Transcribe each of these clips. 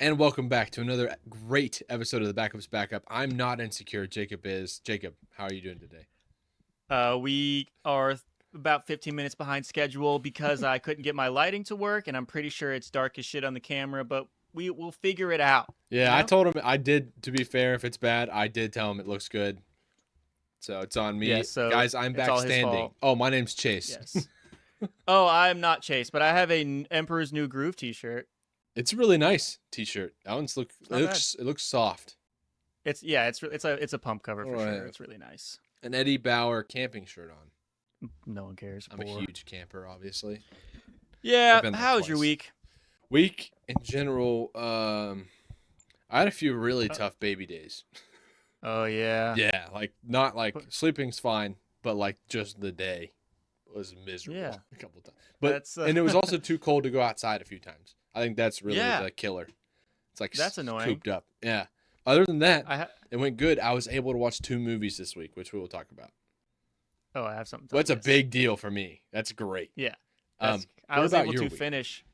And welcome back to another great episode of the Backup's Backup. I'm not insecure. Jacob is. Jacob, how are you doing today? We are about 15 minutes behind schedule because I couldn't get my lighting to work, and I'm pretty sure it's dark as shit on the camera, but we'll figure it out. Yeah, I told him I did, to be fair, if it's bad, I did tell him it looks good. So it's on me. Yeah, so Guys, I'm it's back all his standing. fault. Oh, my name's Chase. Yes. Oh, I'm not Chase, but I have a Emperor's New Groove t-shirt. It's a really nice t-shirt. That not it looks soft. It's a pump cover for sure. It's really nice. An Eddie Bauer camping shirt on. No one cares. I'm a huge camper, obviously. Yeah, how was your week? Week in general, I had a few really tough baby days. Oh yeah. Yeah, not sleeping's fine, but just the day was miserable a couple times. But and it was also too cold to go outside a few times. I think that's really the killer. It's that's annoying. Cooped up. Yeah. Other than that, it went good. I was able to watch 2 movies this week, which we will talk about. Oh, I have something. Well, that's a big deal for me. That's great. Yeah. I was able to finish.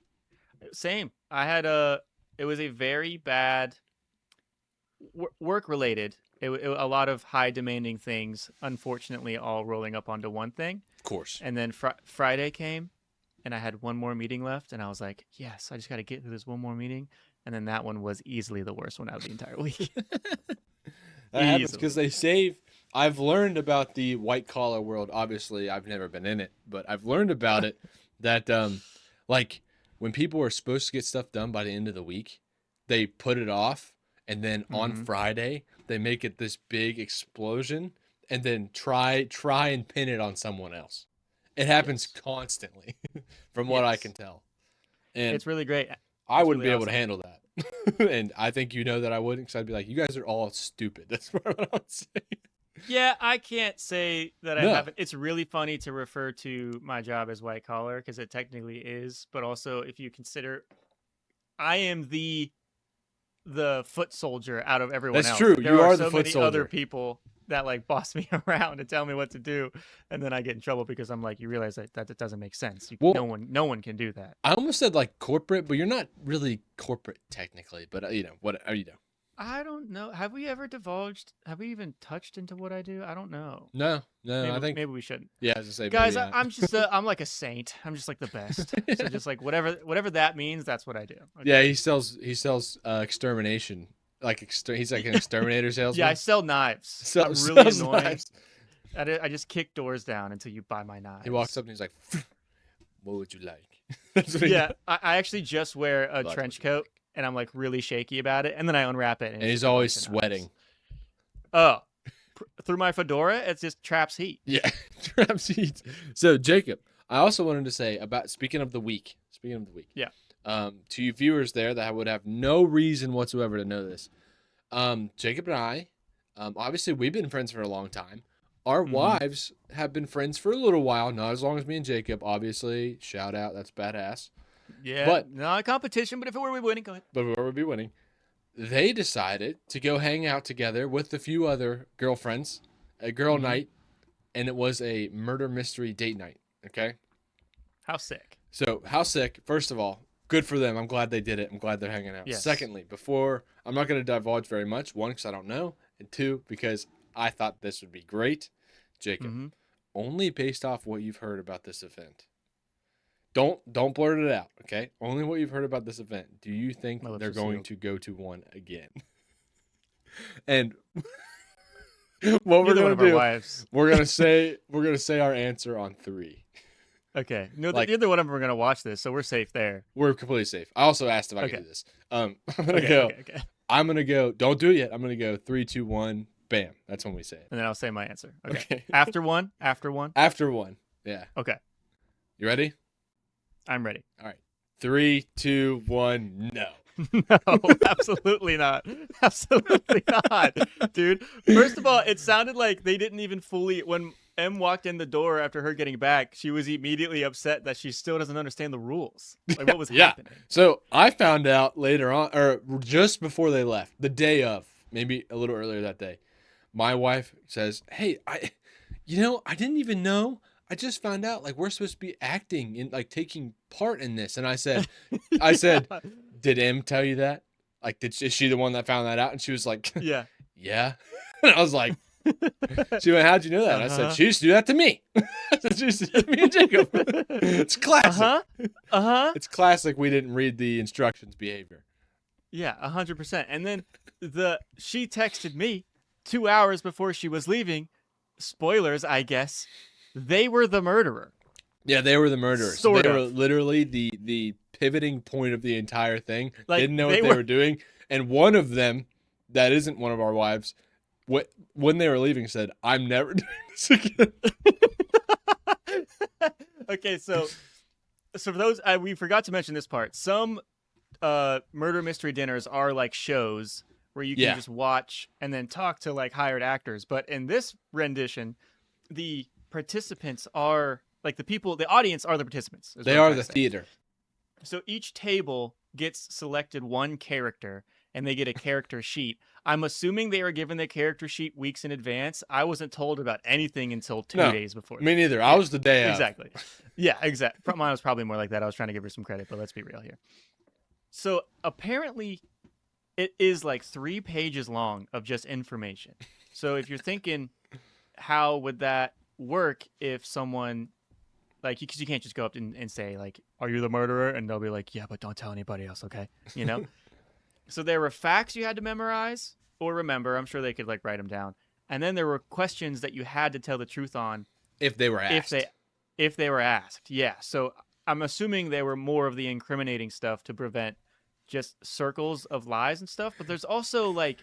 Same. It was a very bad work related. A lot of high demanding things, unfortunately, all rolling up onto one thing. Of course. And then Friday came, and I had one more meeting left, and I was like, yes, I just got to get through this one more meeting. And then that one was easily the worst one out of the entire week. That happens because they save. I've learned about the white collar world. Obviously, I've never been in it, but I've learned about it that when people are supposed to get stuff done by the end of the week, they put it off, and then on Friday they make it this big explosion, and then try and pin it on someone else. It happens constantly, from what I can tell. And it's really great. I wouldn't be able to handle that. And I think you know that I wouldn't, because I'd be like, you guys are all stupid. That's what I would say. Yeah, I can't say that I haven't. It's really funny to refer to my job as white collar, because it technically is. But also, if you consider, I am the foot soldier out of everyone else. That's true. There you are the so foot many soldier. Other people that boss me around and tell me what to do, and then I get in trouble because I'm like, you realize that doesn't make sense. No one can do that. I almost said corporate, but you're not really corporate technically. But what are you doing? I don't know. Have we ever divulged? Have we even touched into what I do? I don't know. No. Maybe we shouldn't. Yeah, as I say, guys, I'm like a saint. I'm just like the best. So just whatever that means, that's what I do. Okay. Yeah, he sells extermination. He's like an exterminator salesman. Yeah, I sell knives. I'm really annoying. Knives. I just kick doors down until you buy my knives. He walks up and he's like, "What would you like?" Yeah, I actually just wear a trench coat, and I'm like really shaky about it, and then I unwrap it, and he's always sweating. Oh, through my fedora, it just traps heat. Yeah, traps heat. So Jacob, I also wanted to say about speaking of the week. Yeah. To you viewers there that would have no reason whatsoever to know this, Jacob and I, obviously we've been friends for a long time. Our wives have been friends for a little while, not as long as me and Jacob. Obviously, shout out, that's badass. Yeah, but not a competition, but if it were we winning, go ahead. But if we were winning, they decided to go hang out together with a few other girlfriends, a girl night, and it was a murder mystery date night. Okay. How sick. So how sick? First of all, good for them. I'm glad they did it. I'm glad they're hanging out. Yes. Secondly, I'm not going to divulge very much. 1, because I don't know. And 2, because I thought this would be great. Jacob, only based off what you've heard about this event. Don't blurt it out, okay? Only what you've heard about this event. Do you think they're going to go to one again? And what we're going to do, we're going to say our answer on 3. Okay. No, neither one of them are going to watch this, so we're safe there. We're completely safe. I also asked if I could do this. I'm going to go. Okay. I'm going to go. Don't do it yet. I'm going to go 3, 2, 1. Bam. That's when we say it. And then I'll say my answer. Okay. After one? After one. Yeah. Okay. You ready? I'm ready. All right. 3, 2, 1. No. No, absolutely not. Absolutely not. Dude, first of all, it sounded like they didn't even fully, when Em walked in the door after her getting back, she was immediately upset that she still doesn't understand the rules. Like, what was happening? So I found out later on, or just before they left, the day of, maybe a little earlier that day, my wife says, "Hey, I didn't even know. I just found out we're supposed to be acting in taking part in this." And I said, "Did Em tell you that?" like, is she the one that found that out? And she was like, Yeah. yeah. And I was like, she went, how'd you know that? I said, she used to do that to me. I said, she used to do that to me and Jacob. It's classic. It's classic. We didn't read the instructions behavior. Yeah, 100%. And then she texted me 2 hours before she was leaving. Spoilers, I guess. They were the murderer. Yeah, they were the murderers. Sort they of. were literally the pivoting point of the entire thing. Like, didn't know what they were doing. And one of them, that isn't one of our wives, when they were leaving, said, I'm never doing this again. Okay, so for those, we forgot to mention this part. Some murder mystery dinners are like shows where you can just watch and then talk to like hired actors. But in this rendition, the participants are like the audience are the participants. They are the theater. So each table gets selected one character and they get a character sheet. I'm assuming they were given the character sheet weeks in advance. I wasn't told about anything until 2 days before. Me neither. I was the day exactly. Yeah, exactly. Mine was probably more like that. I was trying to give her some credit, but let's be real here. So apparently it is like 3 pages long of just information. So if you're thinking, how would that work if someone, like, because you can't just go up and say, like, are you the murderer? And they'll be like, yeah, but don't tell anybody else, okay? You know? So there were facts you had to memorize or remember. I'm sure they could, like, write them down. And then there were questions that you had to tell the truth on. If they were asked. If they were asked, yeah. So I'm assuming they were more of the incriminating stuff to prevent just circles of lies and stuff. But there's also, like,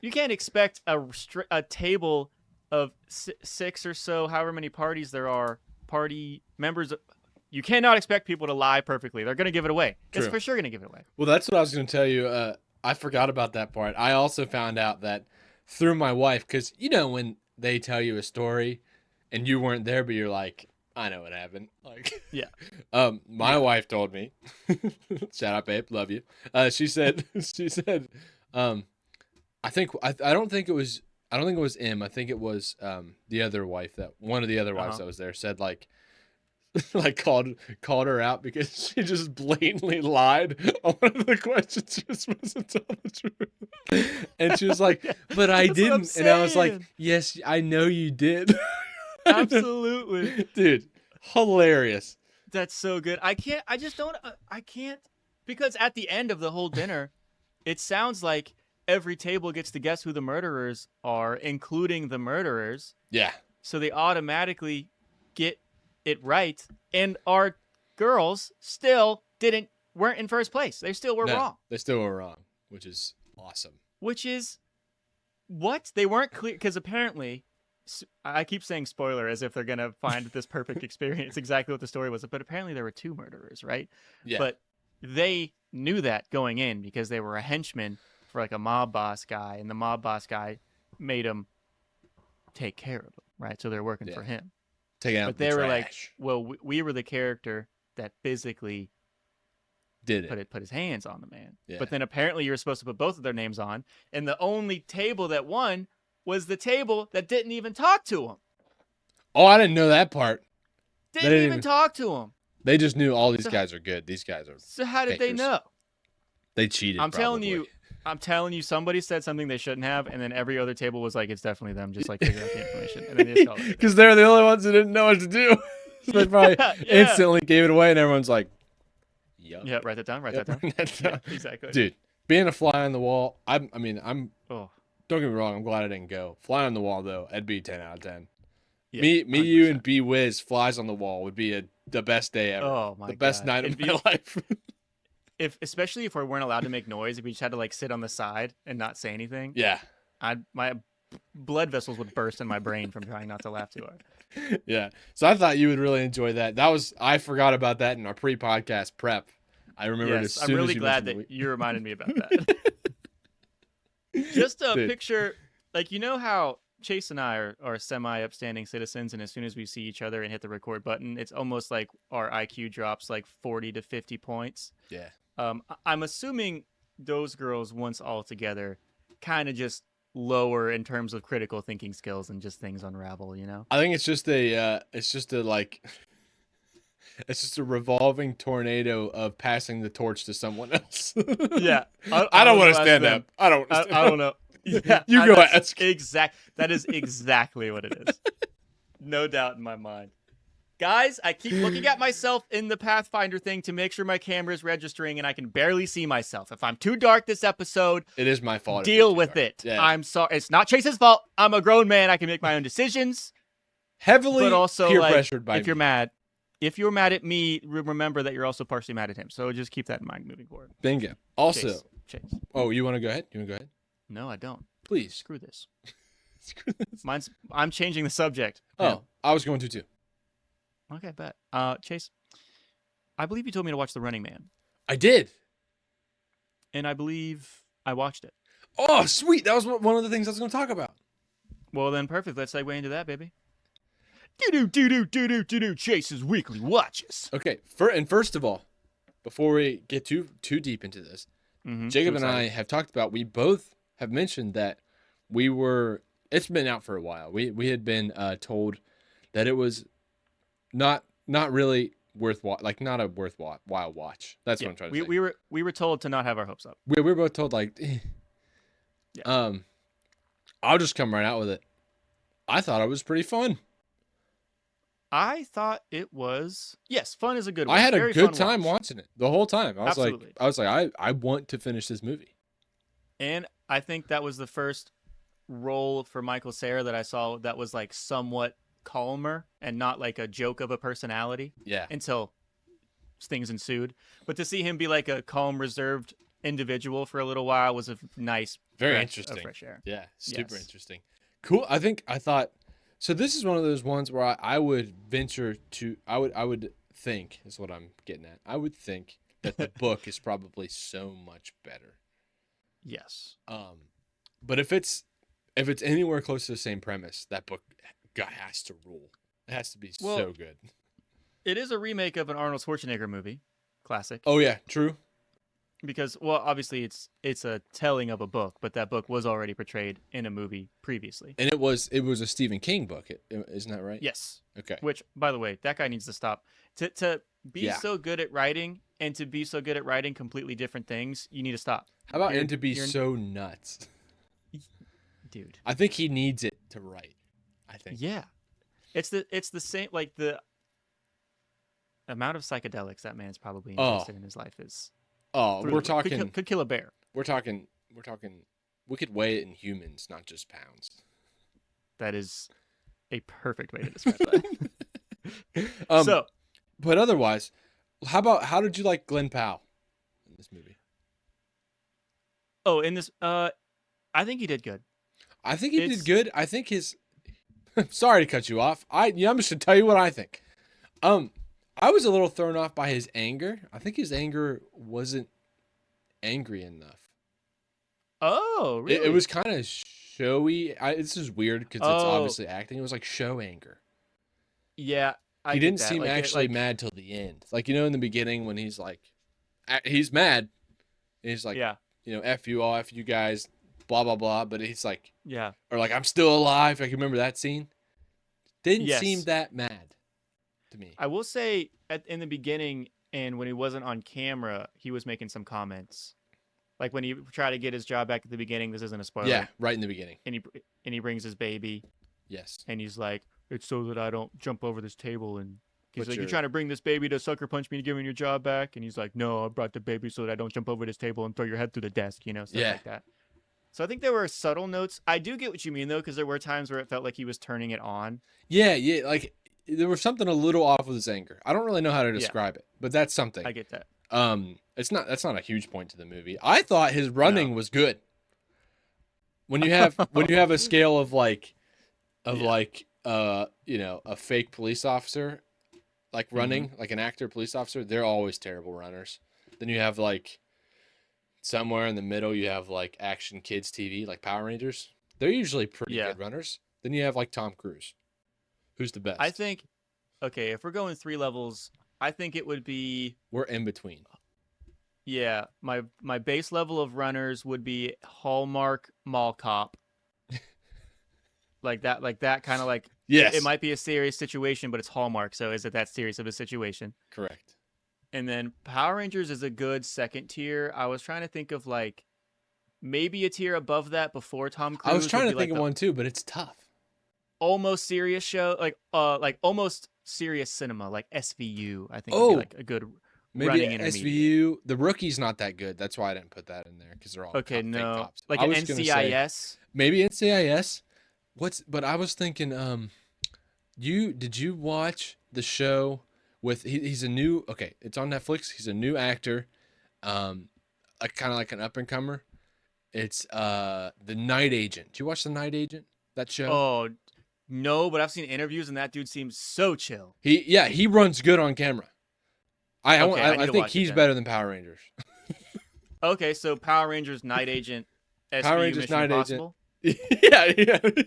you can't expect a table of 6 or so, however many parties there are, party members. You cannot expect people to lie perfectly. They're going to give it away. True. It's for sure going to give it away. Well, that's what I was going to tell you. I forgot about that part. I also found out that through my wife, because, you know, when they tell you a story and you weren't there, but you're like, I know what happened. Like, yeah. My wife told me, shout out, babe, love you. She said, I don't think it was M. I think it was the other wife, that one of the other wives that was there, said like called her out because she just blatantly lied on one of the questions. She was supposed to tell the truth, and she was like, "But I didn't," and I was like, "Yes, I know you did." Absolutely, dude, hilarious. That's so good. I can't because at the end of the whole dinner, it sounds like every table gets to guess who the murderers are, including the murderers. Yeah. So they automatically get it right, and our girls still weren't in first place. They still were wrong. They still were wrong, which is awesome. Which is what? They weren't clear, because apparently, I keep saying spoiler as if they're gonna find this perfect experience, exactly what the story was. But apparently there were 2 murderers, right? Yeah. But they knew that going in because they were a henchman for like a mob boss guy, and the mob boss guy made them take care of them, right? So they're working for him. But they were like, well, we were the character that physically put his hands on the man. Yeah. But then apparently you were supposed to put both of their names on, and the only table that won was the table that didn't even talk to him. Oh, I didn't know that part. Didn't even talk to him. They just knew all these guys are good. These guys are. So how did they know? They cheated. I'm telling you, somebody said something they shouldn't have, and then every other table was like, it's definitely them, just like figure out the information. And then they just called it. Because they're the only ones who didn't know what to do. So they probably instantly gave it away, and everyone's like, yup. Yeah, write that down. Yeah, exactly. Dude, being a fly on the wall, don't get me wrong, I'm glad I didn't go. Fly on the wall, though, I'd be 10 out of 10. Yeah, me, 100%. You, and B Wiz, flies on the wall would be the best day ever. Oh, my God. The best night of my life. Especially if we weren't allowed to make noise, if we just had to like sit on the side and not say anything. Yeah. My blood vessels would burst in my brain from trying not to laugh too hard. Yeah. So I thought you would really enjoy that. I forgot about that in our pre-podcast prep. I remember it as soon I'm really as you glad that you reminded me about that. Just a picture, like, you know how Chase and I are semi-upstanding citizens, and as soon as we see each other and hit the record button, it's almost like our IQ drops like 40 to 50 points. Yeah. I'm assuming those girls, once all together, kind of just lower in terms of critical thinking skills and just things unravel, you know? I think it's just a like, It's just a revolving tornado of passing the torch to someone else. Yeah. I don't want to stand up. I don't. I don't know. Yeah, You go ask. That is exactly what it is. No doubt in my mind. Guys, I keep looking at myself in the Pathfinder thing to make sure my camera is registering, and I can barely see myself. If I'm too dark this episode, it is my fault. Deal with it. Yeah. I'm sorry. It's not Chase's fault. I'm a grown man. I can make my own decisions. Heavily but also, peer pressured by if you're mad at me, remember that you're also partially mad at him. So just keep that in mind moving forward. Bingo. Also, Chase. Oh, you want to go ahead? You want to go ahead? No, I don't. Please. Screw this. I'm changing the subject. Oh, yeah. I was going to too. Okay, bet. Chase, I believe you told me to watch The Running Man. I did. And I believe I watched it. Oh, sweet. That was one of the things I was going to talk about. Well, then perfect. Let's segue into that, baby. Do Chase's Weekly Watches. Okay. First of all, before we get too deep into this, Jacob and I have talked about, we both have mentioned that it's been out for a while. We had been told that it was not really worthwhile, like not a worthwhile watch. That's what I'm trying to say. We were told to not have our hopes up. We were both told I'll just come right out with it. I thought it was pretty fun. I thought it was fun is a good word. I had a good time watching it the whole time. I was like, I want to finish this movie. And I think that was the first role for Michael Cera that I saw that was like somewhat calmer and not like a joke of a personality. Yeah. Until things ensued. But to see him be like a calm, reserved individual for a little while was a nice, very interesting. Fresh air. Yeah, super interesting. Cool. I thought. So this is one of those ones where I would venture to. I would think is what I'm getting at. I would think that the book is probably so much better. Yes. But if it's anywhere close to the same premise, that book has to rule. It has to be so good. It is a remake of an Arnold Schwarzenegger movie, classic. Oh yeah, true. Because obviously it's a telling of a book, but that book was already portrayed in a movie previously. And it was a Stephen King book, isn't that right? Yes. Okay. Which, by the way, that guy needs to stop. To be so good at writing and to be so good at writing completely different things, you need to stop. How about and to be so nuts? Dude. I think he needs it to write. I think. Yeah. It's the same, like the amount of psychedelics that man's probably invested in his life is. Oh, we're talking could kill a bear. We're talking we could weigh it in humans, not just pounds. That is a perfect way to describe that. But otherwise, how did you like Glenn Powell in this movie? Oh, in this I think he did good. I think he did good. I think his sorry to cut you off. I'm just gonna tell you what I think. I was a little thrown off by his anger. I think his anger wasn't angry enough. Oh, really? It was kind of showy. This is weird because it's obviously acting. It was like show anger. Yeah, he didn't seem actually mad till the end. Like, in the beginning when he's like, he's mad. And he's like, F you all, F you guys, blah, blah, blah. But he's like, or like, I'm still alive. Like, you remember that scene? Didn't seem that mad to me. I will say in the beginning and when he wasn't on camera, he was making some comments. Like when he tried to get his job back at the beginning, this isn't a spoiler. Yeah, right in the beginning. And he brings his baby. Yes. And he's like, it's so that I don't jump over this table. And he's like, you're trying to bring this baby to sucker punch me to give me your job back? And he's like, no, I brought the baby so that I don't jump over this table and throw your head through the desk, stuff like that. So I think there were subtle notes. I do get what you mean, though, because there were times where it felt like he was turning it on. Yeah, like there was something a little off with his anger. I don't really know how to describe it, but that's something. I get that. That's not a huge point to the movie. I thought his running was good. When you have a scale of a fake police officer like running, like an actor police officer, they're always terrible runners. Then you have like somewhere in the middle you have like action kids TV, like Power Rangers. They're usually pretty good runners. Then you have like Tom Cruise. Who's the best? I think if we're going 3 levels, I think it would be we're in between. Yeah, my base level of runners would be Hallmark Mall Cop. like that kind of like Yes. It might be a serious situation, but it's Hallmark, so is it that serious of a situation? Correct. And then Power Rangers is a good second tier. I was trying to think of like maybe a tier above that before Tom Cruise. I was trying to think like of one too, but it's tough. Almost serious show, like almost serious cinema, like SVU. I think would be like a good running intermediate. SVU. The Rookie's not that good. That's why I didn't put that in there because they're all okay. fake No, cops. like I an was gonna say, NCIS. maybe NCIS. But I was thinking, did you watch the show with he's a new it's on Netflix. He's a new actor, like kind of like an up and comer. It's the Night Agent. Did you watch the Night Agent? That show? Oh no, but I've seen interviews and that dude seems so chill. He runs good on camera. I think he's better than Power Rangers. Okay, so Power Rangers, Night Agent, SVU, Power Rangers, Mission Night Impossible? Agent. Yeah.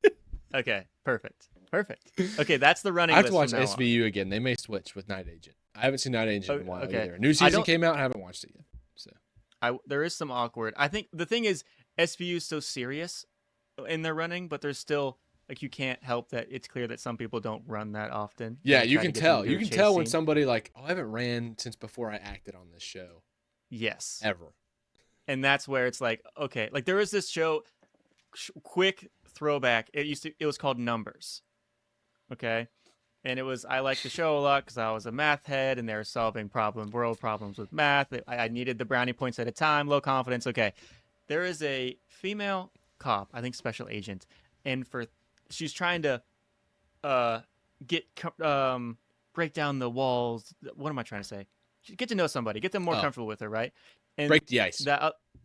Okay, perfect. Okay, that's the running I have to list watch from now SVU again. They may switch with Night Agent. I haven't seen Night Agent in a while okay. either. New season came out. I haven't watched it yet. So there is some awkward. I think the thing is SVU is so serious in their running, but there's still like you can't help that it's clear that some people don't run that often. Yeah, you can tell. You can tell when scene. somebody like, oh, I haven't ran since before I acted on this show. Yes. Ever. And that's where it's like, okay, like there was this show, quick throwback. It was called Numbers. Okay. And I liked the show a lot because I was a math head and they were solving world problems with math. I needed the brownie points at a time, low confidence. Okay. There is a female cop, I think special agent, and she's trying to break down the walls. What am I trying to say? Get to know somebody, get them more comfortable with her, right? And break the ice.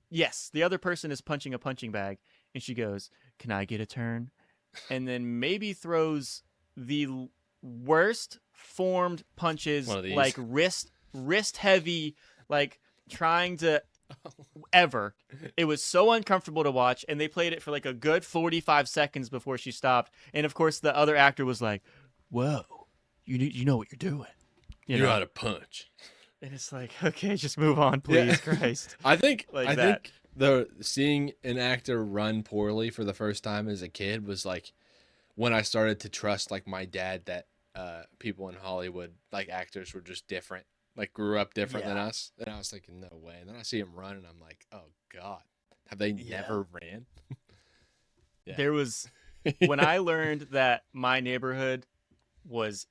Yes, the other person is punching a punching bag, and she goes, "Can I get a turn?" And then maybe throws the worst formed punches, like wrist heavy, like trying to ever. It was so uncomfortable to watch, and they played it for like a good 45 seconds before she stopped. And of course, the other actor was like, "Whoa, you know what you're doing. You know how to punch." And it's like, okay, just move on, please, yeah. Christ. I think the seeing an actor run poorly for the first time as a kid was like when I started to trust like my dad that people in Hollywood, like actors, were just different, like grew up different than us. And I was thinking, no way. And then I see him run, and I'm like, oh God, have they never ran? There was when I learned that my neighborhood was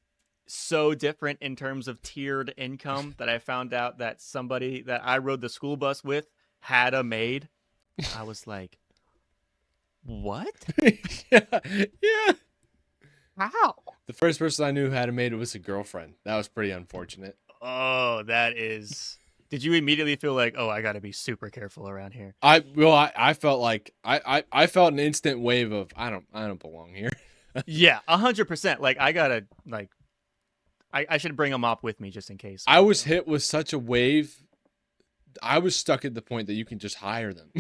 so different in terms of tiered income that I found out that somebody that I rode the school bus with had a maid. I was like, what? Yeah. How? The first person I knew who had a maid was a girlfriend. That was pretty unfortunate. Oh, that is. Did you immediately feel like, oh, I got to be super careful around here? I felt like I felt an instant wave of I don't belong here. Yeah, 100%. Like I gotta like. I should bring a mop with me just in case. I was hit with such a wave. I was stuck at the point that you can just hire them.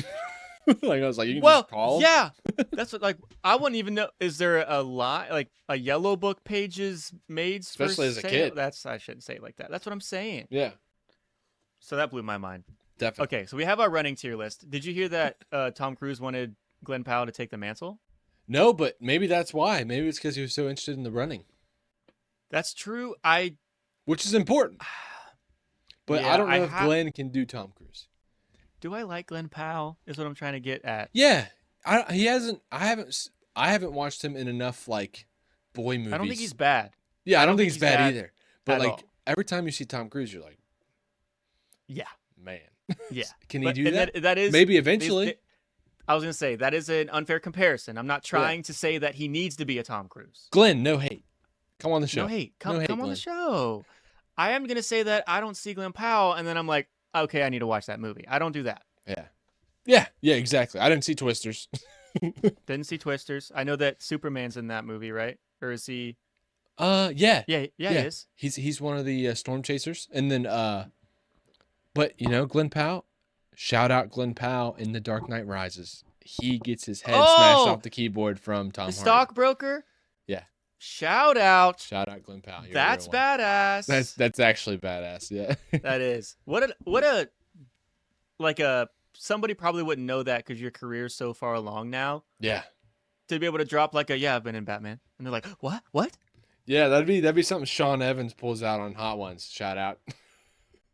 Like I was like, you can just call them? Yeah, that's what. Like I wouldn't even know. Is there a lie like a Yellow Book pages maids? Especially as a kid. I shouldn't say it like that. That's what I'm saying. Yeah. So that blew my mind. Definitely. Okay, so we have our running tier list. Did you hear that Tom Cruise wanted Glenn Powell to take the mantle? No, but maybe that's why. Maybe it's because he was so interested in the running. That's true. Which is important. But yeah, I don't know if Glenn can do Tom Cruise. Do I like Glenn Powell? Is what I'm trying to get at. Yeah, I haven't watched him in enough like boy movies. I don't think he's bad. Yeah, I don't think he's bad either. But like all. Every time you see Tom Cruise, you're like, yeah, man, yeah. Can he do that? That is maybe eventually. I was gonna say that is an unfair comparison. I'm not trying to say that he needs to be a Tom Cruise. Glenn, no hate. Come on the show. No hate. Come on the show. I am going to say that I don't see Glenn Powell, and then I'm like, okay, I need to watch that movie. I don't do that. Yeah, exactly. I didn't see Twisters. Didn't see Twisters. I know that Superman's in that movie, right? Or is he? Yeah. Yeah, he is. He's one of the storm chasers. And then, but, Glenn Powell, shout out Glenn Powell in The Dark Knight Rises. He gets his head smashed off the keyboard from Tom Hardy. Stockbroker? Yeah. Shout out Glenn Powell. That's badass. That's actually badass. Yeah. That is. Somebody probably wouldn't know that because your career's so far along now. Yeah. to be able to drop like a I've been in Batman, and they're like, what? Yeah, that'd be something Sean Evans pulls out on Hot Ones. Shout out.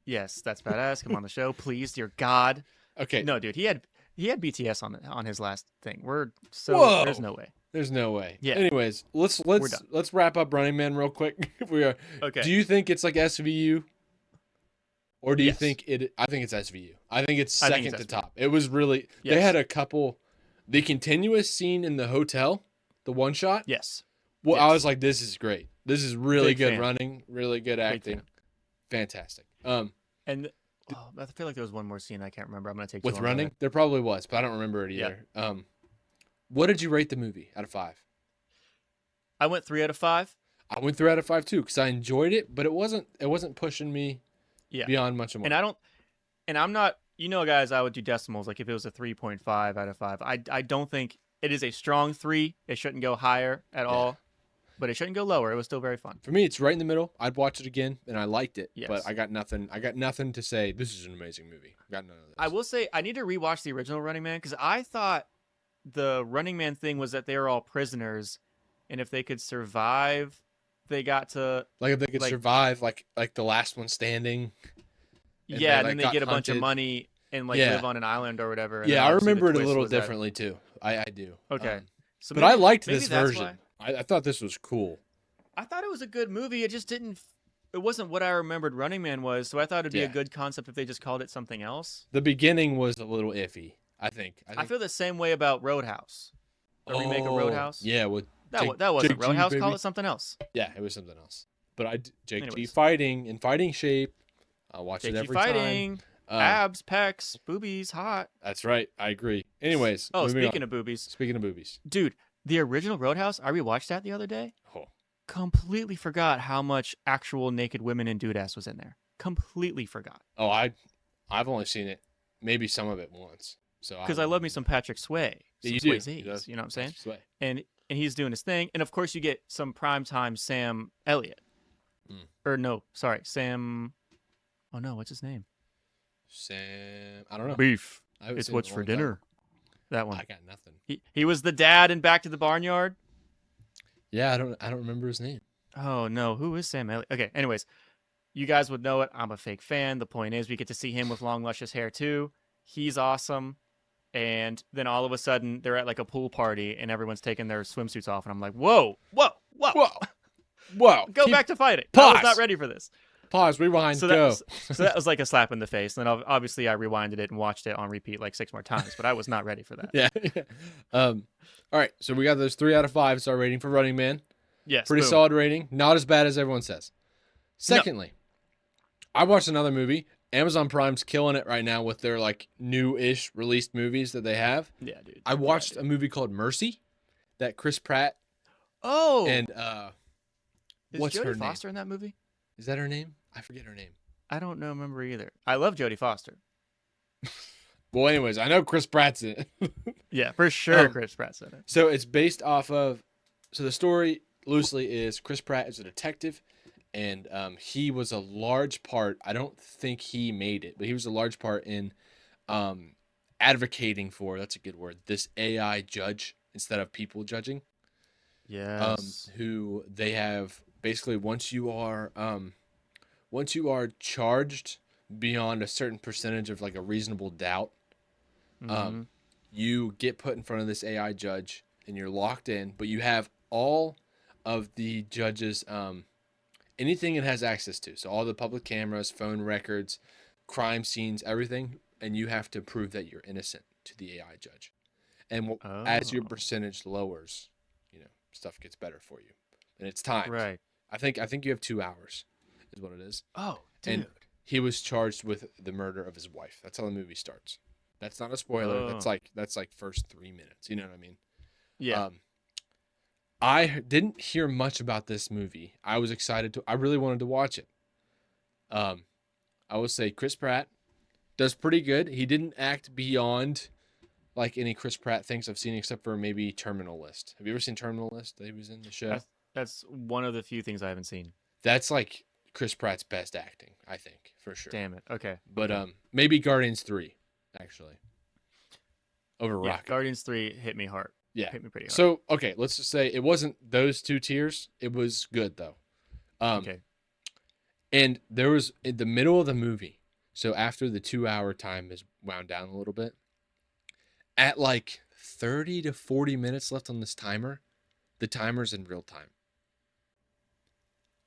Yes, that's badass. Come on the show, please, dear God. Okay. No, dude, he had BTS on his last thing. Whoa. There's no way. There's no way. Yeah. Anyways, let's wrap up Running Man real quick. We are. Okay. Do you think it's like SVU, or do you Yes. think it? I think it's SVU. I think it's I second think it's to SVU. top. It was really. Yes. They had a couple. The continuous scene in the hotel, the one shot. Yes. Well, Yes. I was like, this is great. This is really Big good fan. running, really good acting, fan. fantastic. And I feel like there was one more scene I can't remember. I'm gonna take With too long on running, it. there probably was, but I don't remember it either. What did you rate the movie out of 5? I went 3 out of 5. I went 3 out of 5 too because I enjoyed it, but it wasn't pushing me beyond much more. And I'm not, guys, I would do decimals. Like if it was a 3.5 out of 5, I don't think it is a strong 3. It shouldn't go higher at all, but it shouldn't go lower. It was still very fun. For me, it's right in the middle. I'd watch it again, and I liked it, Yes. but I got nothing to say. This is an amazing movie. Got none of this. I will say I need to rewatch the original Running Man because I thought the Running Man thing was that they were all prisoners, and if they could survive, they got to if they could survive, like the last one standing. And they, then they got get a bunch of hunted. money and Yeah. live on an island or whatever. And Yeah, then I obviously remember the it a twist little was that- differently too. I do. Okay. So but I liked maybe this that's version. why. I thought this was cool. I thought it was a good movie. It just didn't. It wasn't what I remembered Running Man was. So I thought it'd be a good concept if they just called it something else. The beginning was a little iffy. I think. I feel the same way about Roadhouse. A remake of Roadhouse. Yeah, with That wasn't Jake G, Roadhouse. baby. Call it something else. Yeah, it was something else. But Jake G Anyways. fighting in fighting shape. I'll watch Jake it G every fighting, time. abs, pecs, boobies, hot. That's right. I agree. Anyways. Oh, moving speaking on. of boobies, Speaking of boobies. dude, the original Roadhouse. I rewatched that the other day. Oh. Completely forgot how much actual naked women and dude ass was in there. Completely forgot. Oh, I've only seen it, maybe some of it once. So Because I love me some Patrick Swayze. Yeah, Some you do. Swayzes, He does. you know what I'm saying? Sway. And he's doing his thing. And of course you get some primetime Sam Elliott. Mm. Or no, sorry, Sam. Oh no, what's his name? Sam. I don't know. Beef. I haven't It's seen it what's in a for long time. dinner. That one. I got nothing. He was the dad in Back to the Barnyard. Yeah, I don't remember his name. Oh no, who is Sam Elliott? Okay, anyways, you guys would know it. I'm a fake fan. The point is, we get to see him with long, luscious hair too. He's awesome. And then all of a sudden, they're at like a pool party, and everyone's taking their swimsuits off, and I'm like, whoa. Whoa. Go back to fighting. I Pause. was not ready for this. Pause. Rewind. So Go. that was like a slap in the face. And then obviously I rewinded it and watched it on repeat like 6 more times, but I was not ready for that. Yeah. All right. So we got those 3 out of 5 star rating for Running Man. Yes. Pretty boom. solid rating. Not as bad as everyone says. Secondly, I watched another movie. Amazon Prime's killing it right now with their like new-ish released movies that they have. Yeah, dude. I watched a movie called Mercy that Chris Pratt Oh. and is what's Jodie her Foster name? in that movie? Is that her name? I forget her name. I don't remember either. I love Jodie Foster. Well, anyways, I know Chris Pratt's in it. Yeah, for sure. Chris Pratt's in it. So it's based off of. So the story loosely is Chris Pratt is a detective, and he was a large part. I don't think he made it, but he was a large part in advocating for. That's a good word. This AI judge instead of people judging. Yes. Who they have basically once you are charged beyond a certain percentage of like a reasonable doubt, Mhm. you get put in front of this AI judge and you're locked in, but you have all of the judge's anything it has access to. So all the public cameras, phone records, crime scenes, everything, and you have to prove that you're innocent to the AI judge. And as your Oh. percentage lowers, stuff gets better for you. And it's timed. Right. I think you have 2 hours is what it is. Oh, dude. And he was charged with the murder of his wife. That's how the movie starts. That's not a spoiler. Oh. That's like first 3 minutes. You know what I mean? Yeah. I didn't hear much about this movie. I was excited I really wanted to watch it. I will say Chris Pratt does pretty good. He didn't act beyond like any Chris Pratt things I've seen except for maybe Terminal List. Have you ever seen Terminal List that he was in the show? That's one of the few things I haven't seen. That's like Chris Pratt's best acting, I think, for sure. Damn it. Okay. But maybe Guardians 3, actually. Over Yeah, Rocket. Guardians 3 hit me hard. Yeah. Hit me pretty hard. So okay, let's just say it wasn't those 2 tiers. It was good though. Okay. And there was in the middle of the movie. So after the 2-hour time is wound down a little bit, at like 30 to 40 minutes left on this timer, the timer's in real time,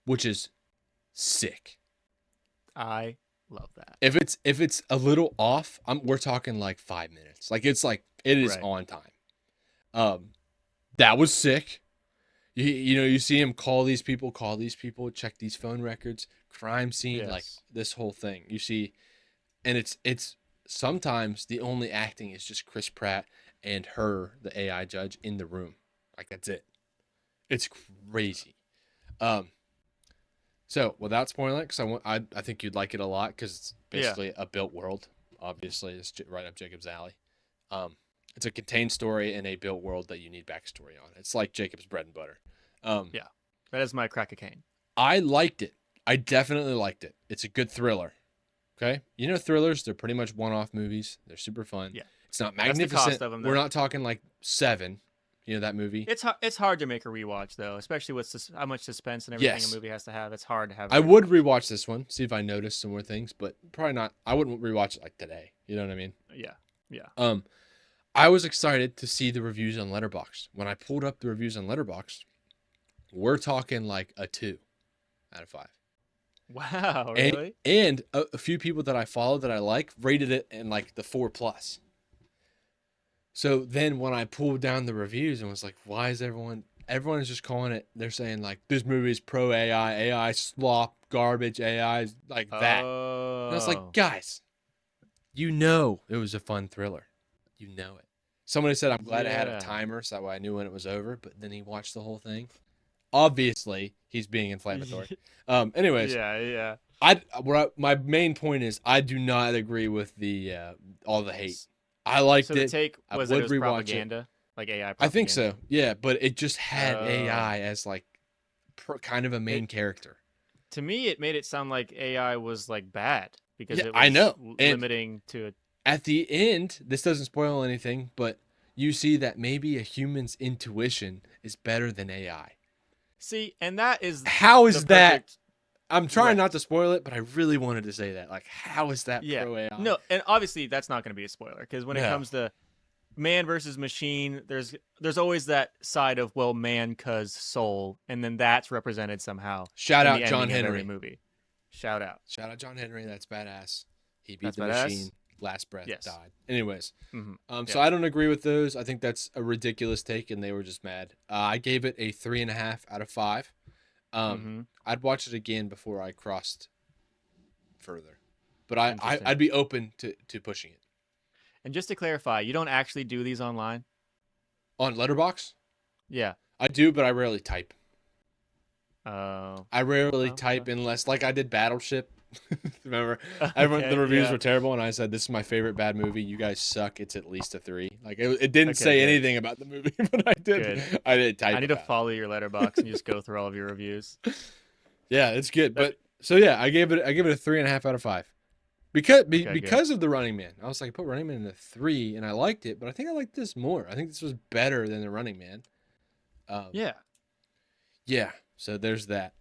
which is sick. I love that. If it's a little off, we're talking like 5 minutes. Like it is on time. That was sick. You see him call these people, check these phone records, crime scene, like this whole thing. You see, and it's sometimes the only acting is just Chris Pratt and her, the AI judge, in the room. Like that's it. It's crazy. So without spoiling it, because I think you'd like it a lot because it's basically a built world. Obviously, it's right up Jacob's alley. It's a contained story in a built world that you need backstory on. It's like Jacob's bread and butter. That is my crack of cane. I liked it. I definitely liked it. It's a good thriller. Okay, thrillers, they're pretty much one-off movies. They're super fun. Yeah, it's not magnificent. That's the cost of them, we're not talking like Seven. That movie. It's hard to make a rewatch though, especially with how much suspense and everything a movie has to have. It's hard to have. I would rewatch this one, see if I noticed some more things, but probably not. I wouldn't rewatch it like today. You know what I mean? Yeah. I was excited to see the reviews on Letterboxd. When I pulled up the reviews on Letterboxd, we're talking like a 2 out of 5. Wow, really? And a few people that I follow that I like rated it in like the 4+. So then when I pulled down the reviews and was like, why is everyone is just calling it, they're saying like, this movie is pro AI slop, garbage, AI, like that. And I was like, guys, it was a fun thriller. It. Somebody said, I'm glad I had a timer so that way I knew when it was over, but then he watched the whole thing. Obviously, he's being inflammatory. Anyways. Yeah. My main point is I do not agree with the all the hate. I liked it. So the take was that it was propaganda? Like AI propaganda? I think so, yeah. But it just had AI as like kind of a main character. To me, it made it sound like AI was like bad because it was I know. limiting to it. At the end, this doesn't spoil anything, but you see that maybe a human's intuition is better than AI. See, and that is how is that? I'm trying not to spoil it, but I really wanted to say that. Like, how is that pro AI? No, and obviously that's not going to be a spoiler because when it comes to man versus machine, there's always that side of man cuz soul, and then that's represented somehow. Shout out John Henry. Movie. Shout out John Henry. That's badass. He beat the machine. Last breath died. Anyways, so I don't agree with those. I think that's a ridiculous take, and they were just mad. I gave it a 3.5 out of 5. I'd watch it again before I crossed further, but I'd be open to pushing it. And just to clarify, you don't actually do these online? On Letterboxd? Yeah, I do, but I rarely type. Oh. I rarely type unless, like I did Battleship. Remember, the reviews were terrible, and I said, "This is my favorite bad movie. You guys suck. It's at least a 3." Like it didn't say anything about the movie, but I did. Good. I did type. I need to follow your Letterboxd and just go through all of your reviews. Yeah, it's good. But so yeah, I gave it a 3.5 out of 5 because of the Running Man. I was like, I put Running Man in a 3, and I liked it, but I think I liked this more. I think this was better than the Running Man. Yeah. So there's that.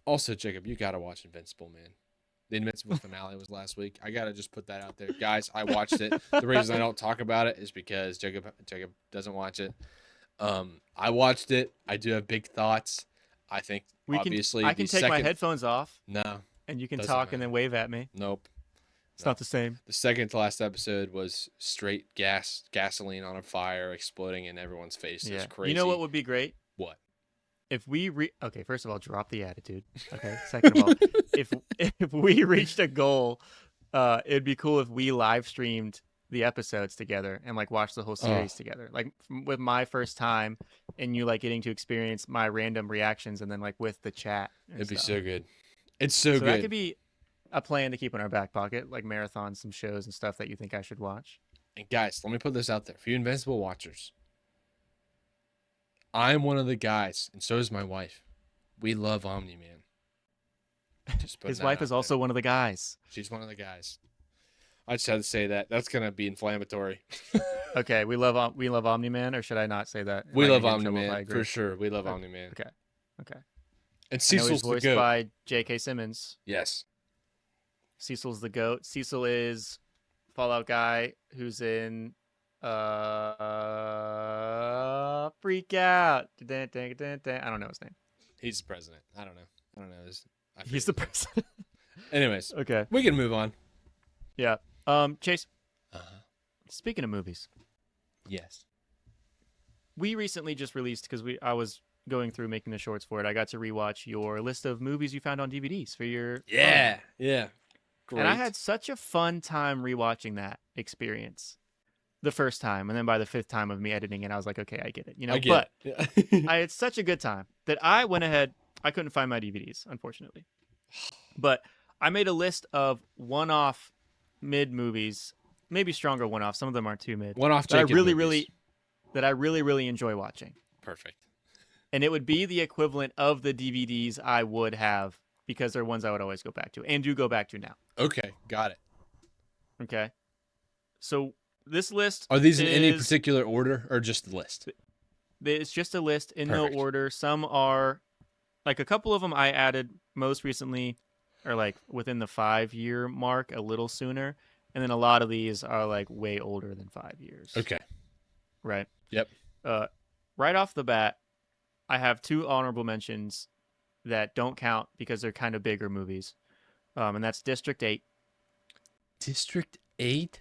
Also, Jacob, you gotta watch Invincible, man. The Invincible finale was last week. I gotta just put that out there, guys. I watched it. The reason I don't talk about it is because Jacob doesn't watch it. I watched it. I do have big thoughts. I think I can take my headphones off. No, and you can talk and then wave at me. Nope, it's not the same. The second to last episode was straight gasoline on a fire exploding in everyone's face. It's crazy. You know what would be great? What? If we first of all, drop the attitude. Okay. Second of all, if we reached a goal, it'd be cool if we live streamed the episodes together and like watched the whole series together. Like with my first time, and you like getting to experience my random reactions, and then like with the chat. It'd be so good. It's so good. That could be a plan to keep in our back pocket, like marathon some shows and stuff that you think I should watch. And guys, let me put this out there for you Invincible watchers. I'm one of the guys, and so is my wife. We love Omni-Man. His wife is also one of the guys. She's one of the guys. I just had to say that. That's gonna be inflammatory. Okay, we love Omni-Man, or should I not say that? Am We I love gonna get in trouble if I Omni-Man agree? for sure. We love Okay. Omni-Man. Okay. And I know he's Cecil's the voiced goat. by J.K. Simmons. Yes. Cecil's the goat. Cecil is Fallout guy who's in Freak Out. I don't know his name. He's the president. I don't know. He's the president. Anyways, Okay. we can move on. Yeah. Chase. Uh-huh. Speaking of movies, Yes. we recently just released because I was going through making the shorts for it. I got to rewatch your list of movies you found on DVDs for your Yeah. Yeah. Great. And I had such a fun time rewatching that experience the first time, and then by the fifth time of me editing it, I was like, okay, I get it. You know, but I had such a good time that I went ahead. I couldn't find my DVDs, unfortunately, but I made a list of one-off mid movies, maybe stronger one-off. Some of them aren't too mid. One-off that I Jacob movies. really enjoy watching. Perfect. And it would be the equivalent of the DVDs I would have because they're ones I would always go back to and do go back to now. Okay, got it. Okay. So this list are these in any particular order or just the list? It's just a list in Perfect. no order. Some are like a couple of them I added most recently are like within the 5-year mark, a little sooner. And then a lot of these are like way older than 5 years. Okay. Right. Yep. Right off the bat, I have 2 honorable mentions that don't count because they're kind of bigger movies. And that's District 8. District 8?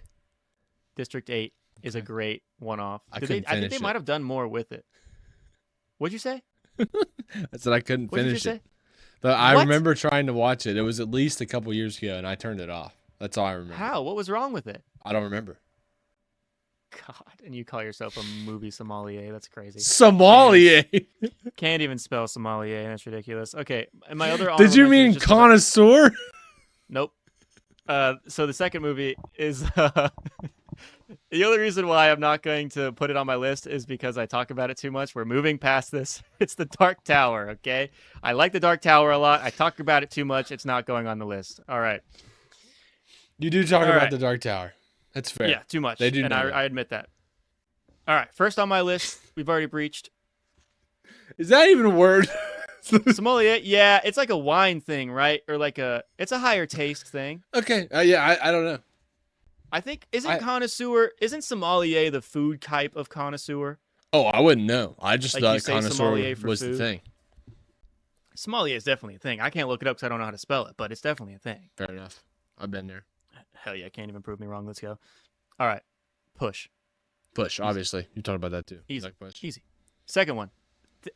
District 8 is a great one-off. I think they might have done more with it. What'd you say? I said I couldn't What did you finish say? it. But I What? remember trying to watch it. It was at least a couple years ago, and I turned it off. That's all I remember. How? What was wrong with it? I don't remember. God, and you call yourself a movie sommelier. That's crazy. Sommelier? Can't even spell sommelier. That's ridiculous. Okay, and my other Did you honorable mention mean is just connoisseur? Nope. So the second movie is the only reason why I'm not going to put it on my list is because I talk about it too much. We're moving past this. It's The Dark Tower, okay? I like The Dark Tower a lot. I talk about it too much. It's not going on the list. All right. You do talk about right. The Dark Tower. That's fair. Yeah, too much. They do and know that. I admit that. All right, first on my list, we've already breached. Is that even a word? Sommelier, yeah, it's like a wine thing, right? Or like it's a higher taste thing. Okay. Yeah, I don't know. I think isn't sommelier the food type of connoisseur? Oh, I wouldn't know. I just Like you thought say connoisseur sommelier for was the food? thing. Sommelier is definitely a thing. I can't look it up because I don't know how to spell it, but it's definitely a thing. Fair enough. I've been there. Hell yeah, can't even prove me wrong. Let's go. All right, Push. Push, obviously. You talked about that too. Easy. Like Push. Easy. Second one.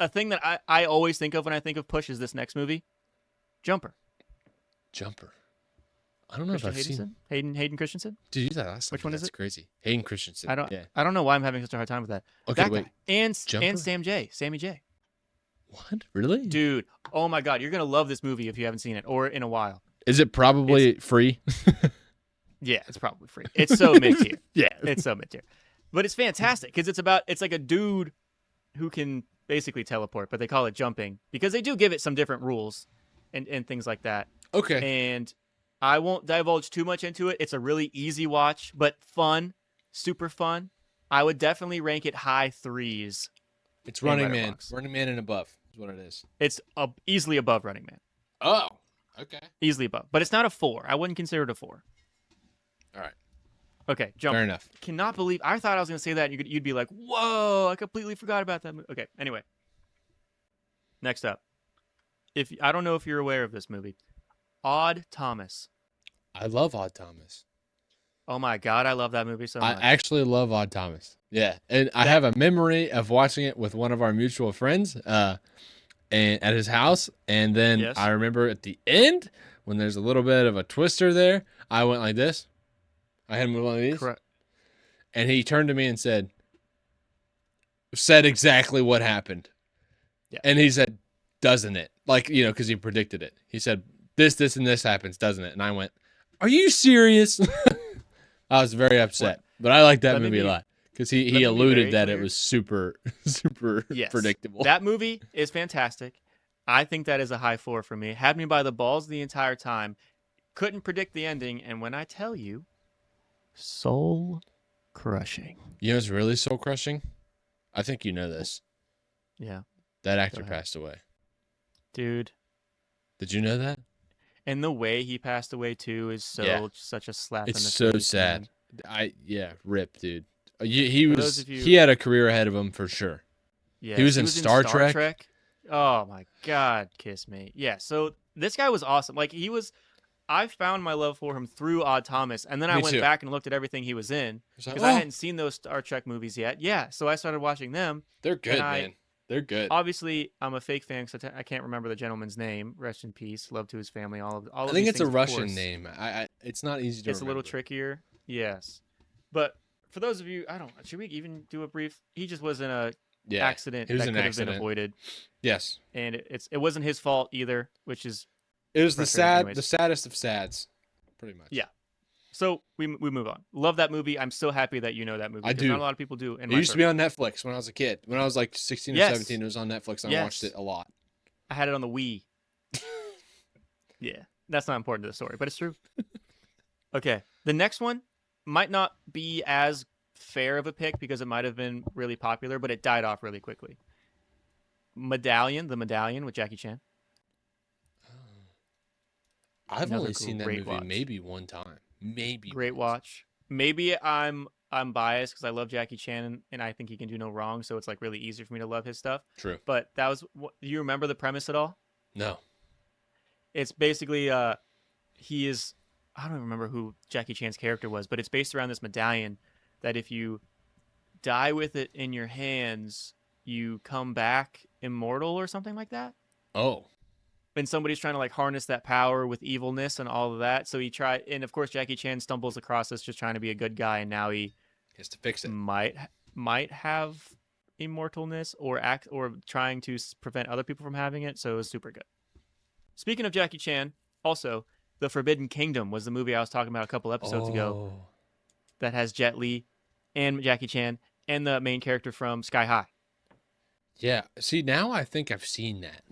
A thing that I always think of when I think of Push is this next movie, Jumper. Jumper. I don't know if I've seen. Hayden Christensen. Did you do that last time? Which one is That's it? crazy. Hayden Christensen. I don't know why I'm having such a hard time with that. Okay, that wait. guy. And Jumper? Sammy J. What? Really? Dude, oh my God, you're gonna love this movie if you haven't seen it or in a while. Is it probably free? Yeah, it's probably free. It's so mid tier. Yeah. It's so mid tier. But it's fantastic because it's like a dude who can basically teleport, but they call it jumping because they do give it some different rules and things like that. Okay. And I won't divulge too much into it. It's a really easy watch, but fun, super fun. I would definitely rank it high 3s. It's Running Man. Letterboxd. Running Man and above is what it is. It's easily above Running Man. Oh, okay. Easily above. But it's not a 4. I wouldn't consider it a 4. All right. Okay, Jumper. Fair enough. Cannot believe I thought I was going to say that and you'd be like, "Whoa, I completely forgot about that movie." Okay, anyway. Next up. I don't know if you're aware of this movie. Odd Thomas. I love Odd Thomas. Oh my God, I love that movie so much. I actually love Odd Thomas. Yeah, and I have a memory of watching it with one of our mutual friends, and at his house. And then Yes. I remember at the end when there's a little bit of a twister there, I went like this. I had him with one of these, Correct. and he turned to me and said exactly what happened. Yeah. And he said, "Doesn't it?" Like, because he predicted it. He said, "This, and this happens, doesn't it?" And I went, "Are you serious?" I was very upset, but I like that Let me movie a be- lot because let me he be alluded very that it clear. was super Yes. predictable. That movie is fantastic. I think that is a high 4 for me. Had me by the balls the entire time. Couldn't predict the ending. And when I tell you, Soul crushing. You know, it's really soul crushing. I think you know this. Yeah. That actor passed away. Dude. Did you know that? And the way he passed away too is such a slap in the face. It's so sad. Man. Rip, dude. He had a career ahead of him for sure. Yeah, he was in Star Trek. Oh my God, kiss me. Yeah, so this guy was awesome. Like I found my love for him through Odd Thomas, and then I went back and looked at everything he was in because I hadn't seen those Star Trek movies yet. Yeah, so I started watching them. They're good, man. They're good. Obviously, I'm a fake fan because I can't remember the gentleman's name. Rest in peace. Love to his family. All of I think it's a Russian name. It's not easy to remember. It's a little trickier. Yes. But for those of you, should we even do a brief? He just was in a accident that could have been avoided. Yes. And it wasn't his fault either, which is it was the saddest of sads, pretty much. Yeah. So we move on. Love that movie. I'm so happy that you know that movie. I do. Not a lot of people do. It used to be on Netflix when I was a kid. When I was like 16 or 17, it was on Netflix, and I watched it a lot. I had it on the Wii. Yeah, that's not important to the story, but it's true. Okay, the next one might not be as fair of a pick because it might have been really popular, but it died off really quickly. The Medallion with Jackie Chan. I've only seen that movie maybe one time. Maybe great watch. Maybe I'm biased because I love Jackie Chan and I think he can do no wrong, so it's like really easy for me to love his stuff. True. But do you remember the premise at all? No. It's basically he is, I don't remember who Jackie Chan's character was, but it's based around this medallion that if you die with it in your hands, you come back immortal or something like that. Oh. And somebody's trying to like harness that power with evilness and all of that. So and of course Jackie Chan stumbles across this just trying to be a good guy, and now he has to fix it. Might have immortalness or trying to prevent other people from having it. So it was super good. Speaking of Jackie Chan, also The Forbidden Kingdom was the movie I was talking about a couple episodes ago. That has Jet Li and Jackie Chan and the main character from Sky High. Yeah. See, now I think I've seen that.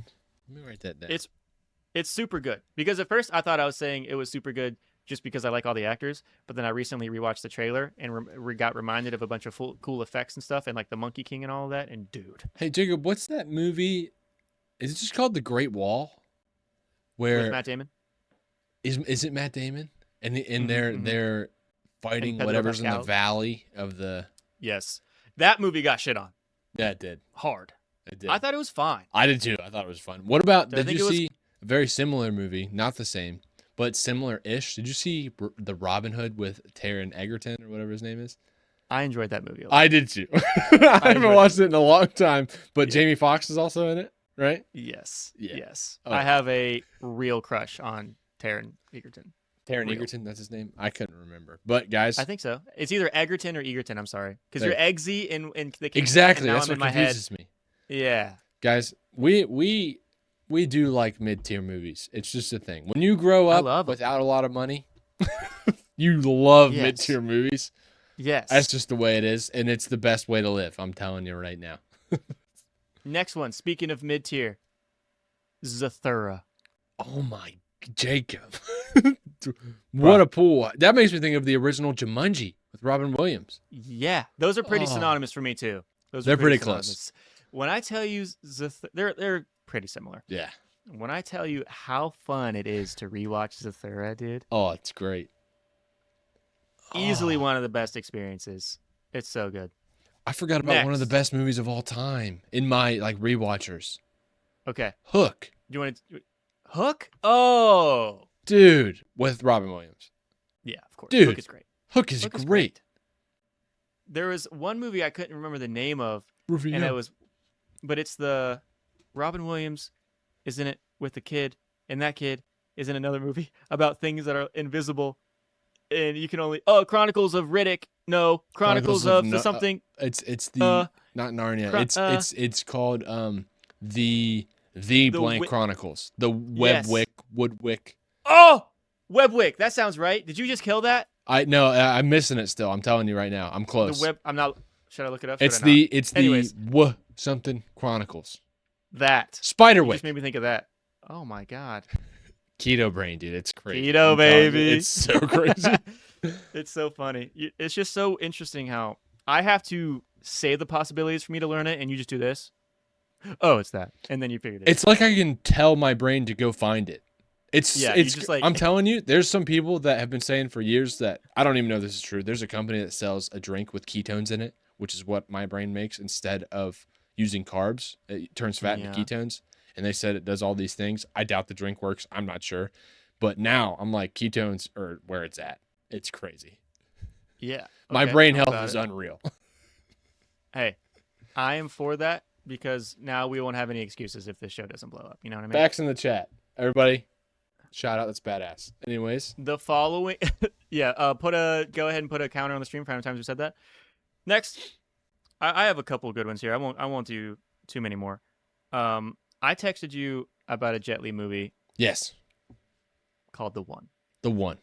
Let me write that down. It's super good because at first I thought I was saying it was super good just because I like all the actors, but then I recently rewatched the trailer and got reminded of a bunch of cool effects and stuff and like the Monkey King and all of that. And dude, hey Jacob, what's that movie? Is it just called The Great Wall? With Matt Damon? Is it Matt Damon? And they're fighting whatever's in the valley of the. Yes, that movie got shit on. Yeah, it did. Hard. It did. I thought it was fine. I did too. I thought it was fun. What about? Did you see a very similar movie? Not the same, but similar-ish. Did you see the Robin Hood with Taron Egerton or whatever his name is? I enjoyed that movie a lot. I did too. I haven't watched it in a long time, but Jamie Foxx is also in it, right? Yes. Yeah. Yes. Oh. I have a real crush on Taron Egerton. Taron Egerton, that's his name? I couldn't remember. But guys, I think so. It's either Egerton or Egerton, I'm sorry. Because you're Eggsy in the exactly. That's what confuses me. Yeah. Guys, we do like mid-tier movies. It's just a thing. When you grow up without a lot of money, you love mid-tier movies. Yes. That's just the way it is, and it's the best way to live. I'm telling you right now. Next one. Speaking of mid-tier, Zathura. Oh my, Jacob. What a pool. That makes me think of the original Jumanji with Robin Williams. Yeah. Those are pretty synonymous for me too. They're pretty close. When I tell you they're pretty similar. Yeah. When I tell you how fun it is to rewatch Zathura, dude. Oh, it's great. Easily one of the best experiences. It's so good. I forgot about one of the best movies of all time in my like rewatchers. Okay. Hook. Do you want to Hook? Oh. Dude, with Robin Williams. Yeah, of course. Dude, Hook is great. Hook is great. There was one movie I couldn't remember the name of, and but it's the Robin Williams is in it with the kid, and that kid is in another movie about things that are invisible, and you can only Chronicles of Riddick. No, Chronicles of something. It's the not Narnia. It's called the blank Chronicles. The Woodwick. Oh, Webwick. That sounds right. Did you just kill that? I'm missing it still. I'm telling you right now. I'm close. I'm not. Should I look it up? It's Anyways. the something Chronicles. That Spiderwick. Just made me think of that. Oh my god. Keto brain, dude. It's crazy. Keto baby. It's so crazy. It's so funny. It's just so interesting how I have to say the possibilities for me to learn it, and you just do this. Oh, it's that, and then you figured it out. It's like I can tell my brain to go find it. Yeah, you just like I'm telling you, there's some people that have been saying for years that I don't even know if this is true. There's a company that sells a drink with ketones in it, which is what my brain makes instead of using carbs. It turns fat into ketones. And they said it does all these things. I doubt the drink works. I'm not sure. But now I'm like, ketones are where it's at. It's crazy. Yeah. My brain health is unreal. Hey, I am for that because now we won't have any excuses if this show doesn't blow up. You know what I mean? Facts in the chat. Everybody, shout out. That's badass. Anyways. The following. Yeah. Go ahead and put a counter on the stream for how many times we said that. Next. I have a couple of good ones here. I won't do too many more. I texted you about a Jet Li movie. Yes. Called The One. The One.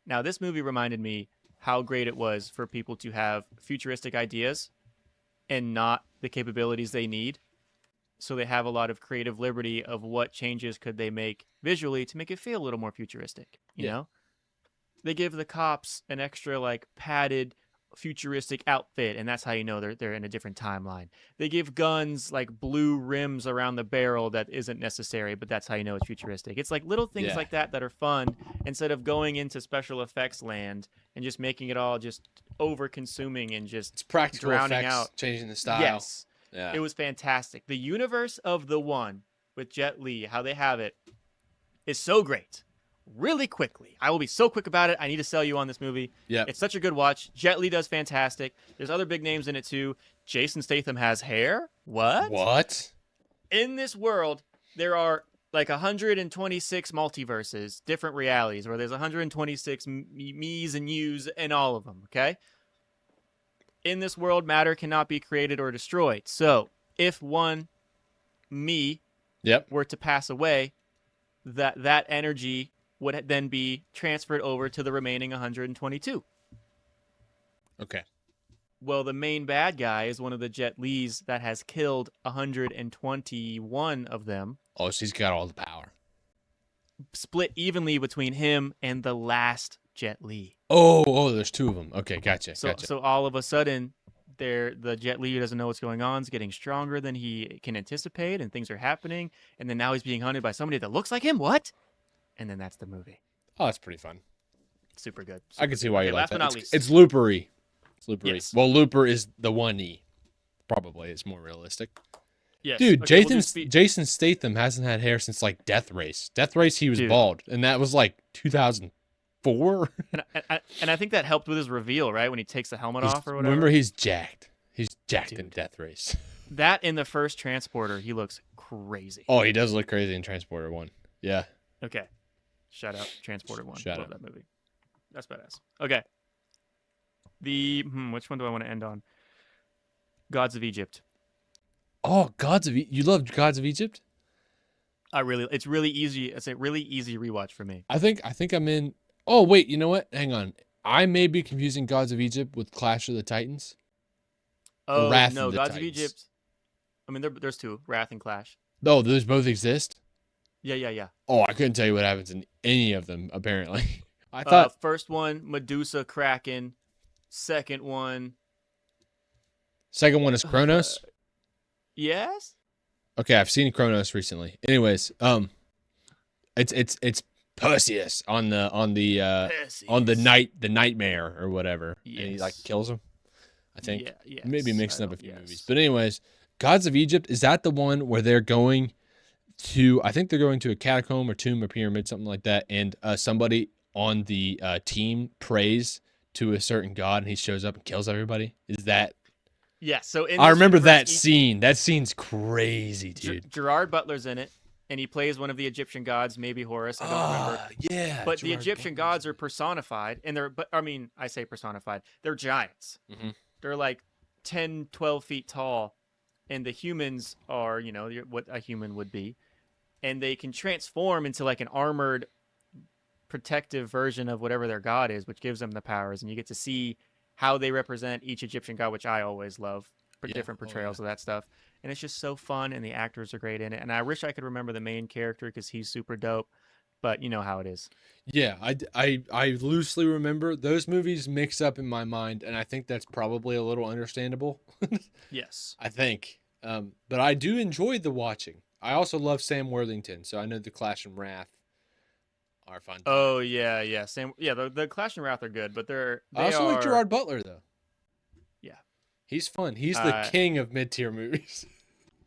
Now, this movie reminded me how great it was for people to have futuristic ideas and not the capabilities they need. So they have a lot of creative liberty of what changes could they make visually to make it feel a little more futuristic. You know? They give the cops an extra, like, padded futuristic outfit, and that's how you know they're in a different timeline. They give guns like blue rims around the barrel that isn't necessary, but that's how you know it's futuristic. It's like little things like that are fun instead of going into special effects land and just making it all just over consuming and just it's practical drowning effects, out. Changing the style. Yes. Yeah. It was fantastic. The universe of The One with Jet Li, how they have it, is so great. Really quickly. I will be so quick about it. I need to sell you on this movie. Yeah. It's such a good watch. Jet Li does fantastic. There's other big names in it too. Jason Statham has hair. What? In this world, there are like 126 multiverses, different realities, where there's 126 me's and you's in all of them, okay? In this world, matter cannot be created or destroyed. So, if one me were to pass away, that energy would then be transferred over to the remaining 122. Okay. Well, the main bad guy is one of the Jet Li's that has killed 121 of them. Oh, so he's got all the power. Split evenly between him and the last Jet Li. Oh, there's two of them. Okay, gotcha. So all of a sudden, the Jet Li who doesn't know what's going on is getting stronger than he can anticipate, and things are happening. And then now he's being hunted by somebody that looks like him. What? And then that's the movie. Oh, that's pretty fun. Super good. I can see why you like that. Last but not least. It's loopery. Yes. Well, Looper is the 1E. Probably. It's more realistic. Yes. Dude, okay, Jason Statham hasn't had hair since, like, Death Race. Death Race, he was bald. And that was, like, 2004. And I think that helped with his reveal, right? When he takes the helmet off or whatever. Remember, he's jacked. He's jacked in Death Race. That in the first Transporter, he looks crazy. Oh, he does look crazy in Transporter 1. Yeah. Okay. Shout out Transporter 1. Shout Love out. that movie. That's badass. Okay. Which one do I want to end on? Gods of Egypt. Oh, you love Gods of Egypt? It's really easy. It's a really easy rewatch for me. I think I'm in. Oh, wait, you know what? Hang on. I may be confusing Gods of Egypt with Clash of the Titans. Oh, Wrath no, of the Gods Titans. of Egypt. I mean, there's two, Wrath and Clash. Oh, those both exist? Yeah. Oh, I couldn't tell you what happens in any of them, apparently. I thought first one, Medusa, Kraken. Second one is Kronos. Yes. Okay, I've seen Kronos recently. Anyways, it's Perseus on the nightmare or whatever, and he like kills him. I think. Yeah. Maybe mixing up a few movies, but anyways, Gods of Egypt, is that the one where they're going to? I think they're going to a catacomb or tomb or pyramid, something like that, and somebody on the team prays to a certain god, and he shows up and kills everybody. Is that? Yeah. So I remember that scene. That scene's crazy, dude. Gerard Butler's in it, and he plays one of the Egyptian gods, maybe Horus. I don't remember. Yeah. But the Egyptian gods are personified, and I say personified. They're giants. Mm-hmm. They're like 10, 12 feet tall, and the humans are, what a human would be, and they can transform into like an armored, protective version of whatever their god is, which gives them the powers, and you get to see how they represent each Egyptian god, which I always love. Different portrayals of that stuff, and it's just so fun, and the actors are great in it. And I wish I could remember the main character because he's super dope. but you know how it is. Yeah, I loosely remember those movies mix up in my mind, and I think that's probably a little understandable. Yes. I think. But I do enjoy the watching. I also love Sam Worthington, so I know the Clash and Wrath are fun. Oh yeah. Same. Yeah, the Clash and Wrath are good, but I they also like are. Gerard Butler though. Yeah. He's fun. He's the king of mid-tier movies.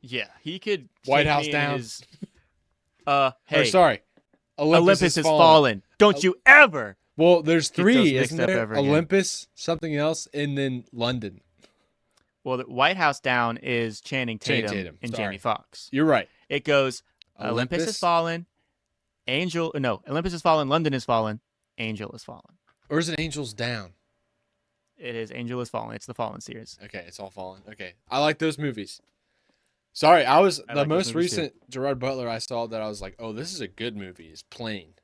Yeah, he could White take House me in Down. his. Hey, Or sorry, Olympus has fallen. Don't you ever Well, there's get those three, mixed isn't up there? ever again. Olympus, something else, and then London. Well, the White House Down is Channing Channing Tatum and sorry. Jamie Foxx. You're right. It goes Olympus has fallen, Olympus has fallen, London has fallen, Angel has fallen. Or is it Angels Down? It is Angel has fallen. It's the Fallen series. Okay, it's all fallen. Okay, I like those movies. Sorry, I like most recent too. Gerard Butler I saw that I was like, oh, this is a good movie. Is Plane.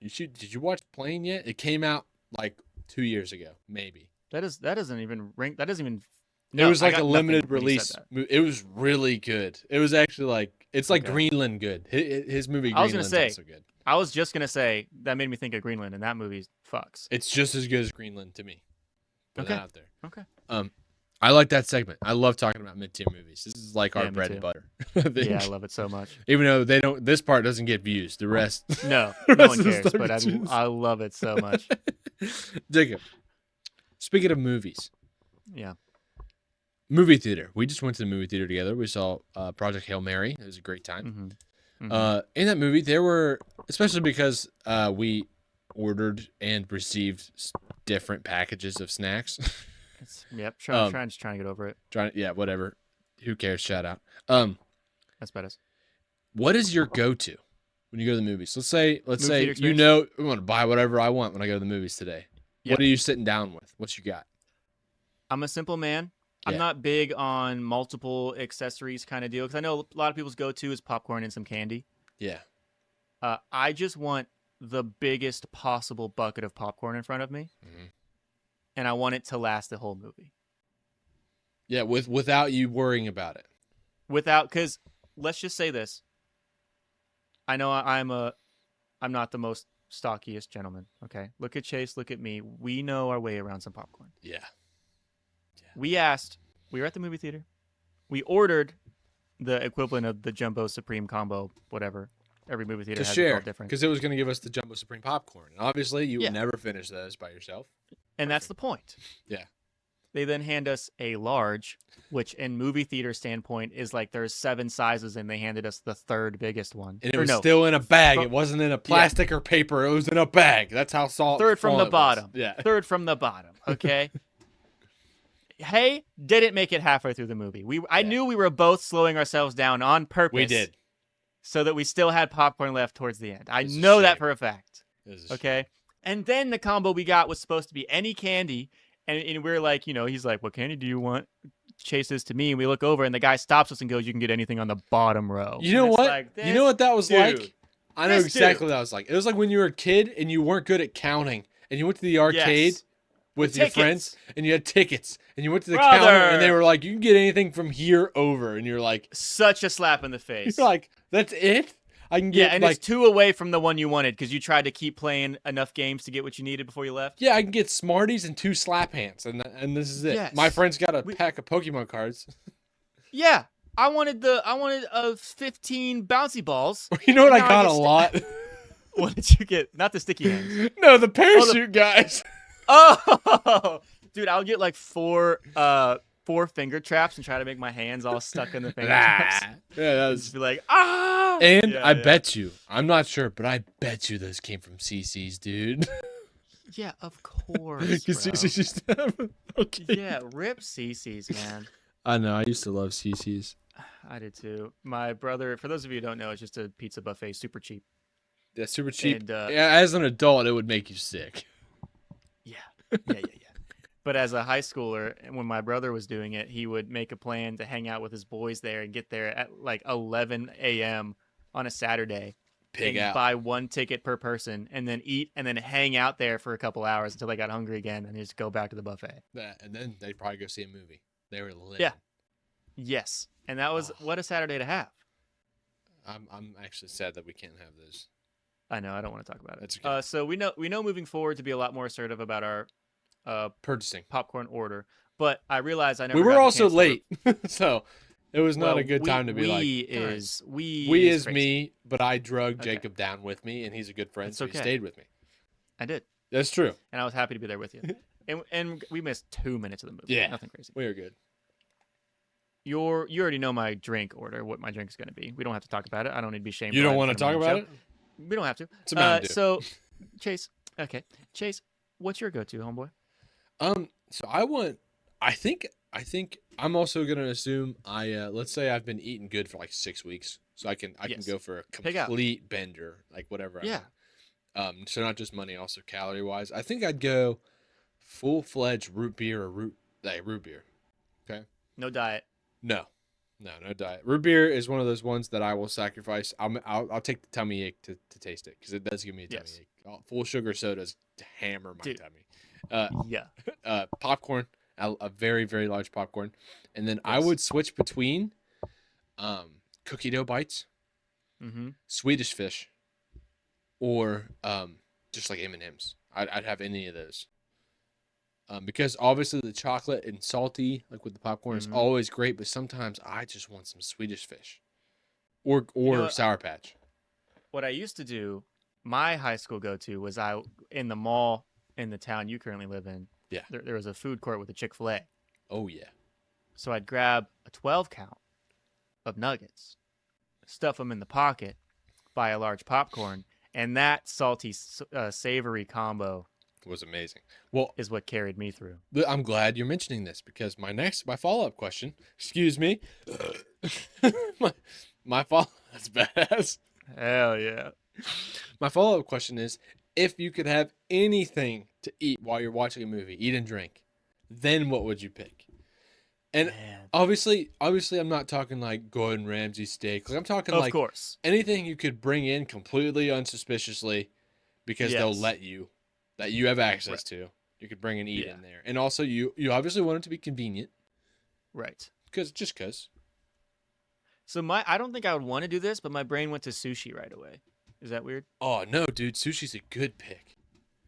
Did you watch Plane yet? It came out like 2 years ago, maybe. That doesn't even ring. That doesn't even. No, it was like a limited release. It was really good. It was actually like it's like Greenland good. His movie Greenland's also good. I was just gonna say that made me think of Greenland, and that movie fucks. It's just as good as Greenland to me. Put that out there. Okay. I like that segment. I love talking about mid-tier movies. This is like our bread and butter. Yeah, I love it so much. Even though they don't, this part doesn't get views. The rest, no one cares. But I love it so much. Jacob, speaking of movies, yeah, movie theater. We just went to the movie theater together. We saw Project Hail Mary. It was a great time. In that movie, there were, especially because we ordered and received different packages of snacks. Trying to get over it. Whatever. Who cares? Shout out. That's better. What is your go-to when you go to the movies? Let's say I want to buy whatever I want when I go to the movies today. Yep. What are you sitting down with? What you got? I'm a simple man. Yeah. I'm not big on multiple accessories kind of deal because I know a lot of people's go-to is popcorn and some candy. Yeah. I just want the biggest possible bucket of popcorn in front of me. Mm-hmm. And I want it to last the whole movie. Yeah, without you worrying about it. Because let's just say this. I know I'm not the most stockiest gentleman. Okay, look at Chase, look at me. We know our way around some popcorn. Yeah. We were at the movie theater. We ordered the equivalent of the Jumbo Supreme combo, whatever. Every movie theater has it called different. Because it was going to give us the Jumbo Supreme popcorn. And obviously, you would never finish those by yourself. And that's the point. Yeah. They then hand us a large, which in movie theater standpoint is like there's 7 sizes, and they handed us the third biggest one. And it was still in a bag. It wasn't in a plastic or paper. It was in a bag. That's how salt. Third from the bottom. Yeah. Third from the bottom. Okay. Hey, didn't make it halfway through the movie. I knew we were both slowing ourselves down on purpose. We did. So that we still had popcorn left towards the end. I know that for a fact. Okay. And then the combo we got was supposed to be any candy. And we're like, he's like, what candy do you want? Chases to me. And we look over and the guy stops us and goes, you can get anything on the bottom row. You know what? You know what that was like? I know exactly what that was like. It was like when you were a kid and you weren't good at counting. And you went to the arcade with your friends and you had tickets. And you went to the counter and they were like, you can get anything from here over. And you're like. Such a slap in the face. You're like, that's it? I can get it's 2 away from the one you wanted because you tried to keep playing enough games to get what you needed before you left. Yeah, I can get Smarties and 2 slap hands, and this is it. Yes. My friend's got a pack of Pokemon cards. Yeah, I wanted 15 bouncy balls. You know what I got a lot? What did you get? Not the sticky hands. No, the parachute guys. Oh, dude, I'll get like 4 finger traps and try to make my hands all stuck in the finger traps. Yeah, that was just be like, ah. And I bet you, I'm not sure, but I bet you those came from CC's, dude. Yeah, of course. Bro. Okay. Yeah, rip CC's, man. I know. I used to love CC's. I did too. My brother, for those of you who don't know, it's just a pizza buffet, super cheap. Yeah, super cheap. And, as an adult, it would make you sick. Yeah. But as a high schooler, when my brother was doing it, he would make a plan to hang out with his boys there and get there at like 11 a.m. on a Saturday. Buy 1 ticket per person and then eat and then hang out there for a couple hours until they got hungry again and just go back to the buffet. And then they'd probably go see a movie. They were lit. Yeah. Yes. And that was what a Saturday to have. I'm actually sad that we can't have those. I know. I don't want to talk about it. That's okay. So we know moving forward to be a lot more assertive about our Purchasing popcorn order. But I realized I never. We were got the also chance to late, so it was not a good time to be like. We is crazy. me, but I drug Jacob down with me, and he's a good friend, It's so okay. he stayed with me. I did. That's true. And I was happy to be there with you. and we missed 2 minutes of the movie. Yeah, nothing crazy. We were good. You already know my drink order, what my drink is going to be. We don't have to talk about it. I don't need to be shamed. You don't want to talk about it? We don't have to. It's a Mountain Dew. So, Chase. Okay, Chase. What's your go-to, homeboy? So I think I'm also gonna assume let's say I've been eating good for like 6 weeks, so I can go for a complete bender, like whatever. Yeah. So not just money, also calorie wise. I think I'd go full-fledged root beer or root beer. Okay. No diet. No diet. Root beer is one of those ones that I will sacrifice. I'll take the tummy ache to taste it, because it does give me a tummy ache. Full sugar sodas hammer my tummy. Popcorn, a very, very large popcorn, and then I would switch between cookie dough bites, Swedish fish, or just like M&Ms. I'd have any of those. Because obviously the chocolate and salty, like with the popcorn, is always great, but sometimes I just want some Swedish fish or Sour Patch. What I used to do, my high school go-to was in the mall in the town you currently live in. Yeah. There was a food court with a Chick-fil-A. Oh, yeah. So I'd grab a 12 count of nuggets, stuff them in the pocket, buy a large popcorn, and that salty, savory combo was amazing. Well, is what carried me through. I'm glad you're mentioning this, because my follow-up question, excuse me, my follow, that's badass. Hell yeah. My follow-up question is, if you could have anything to eat while you're watching a movie, eat and drink, then what would you pick? And obviously I'm not talking like Gordon Ramsay steak. Like I'm talking like anything you could bring in completely unsuspiciously, because they'll let you, that you have access to. You could bring and eat in there. And also you obviously want it to be convenient. Right. Because. So I don't think I would want to do this, but my brain went to sushi right away. Is that weird? Oh no, dude, sushi's a good pick.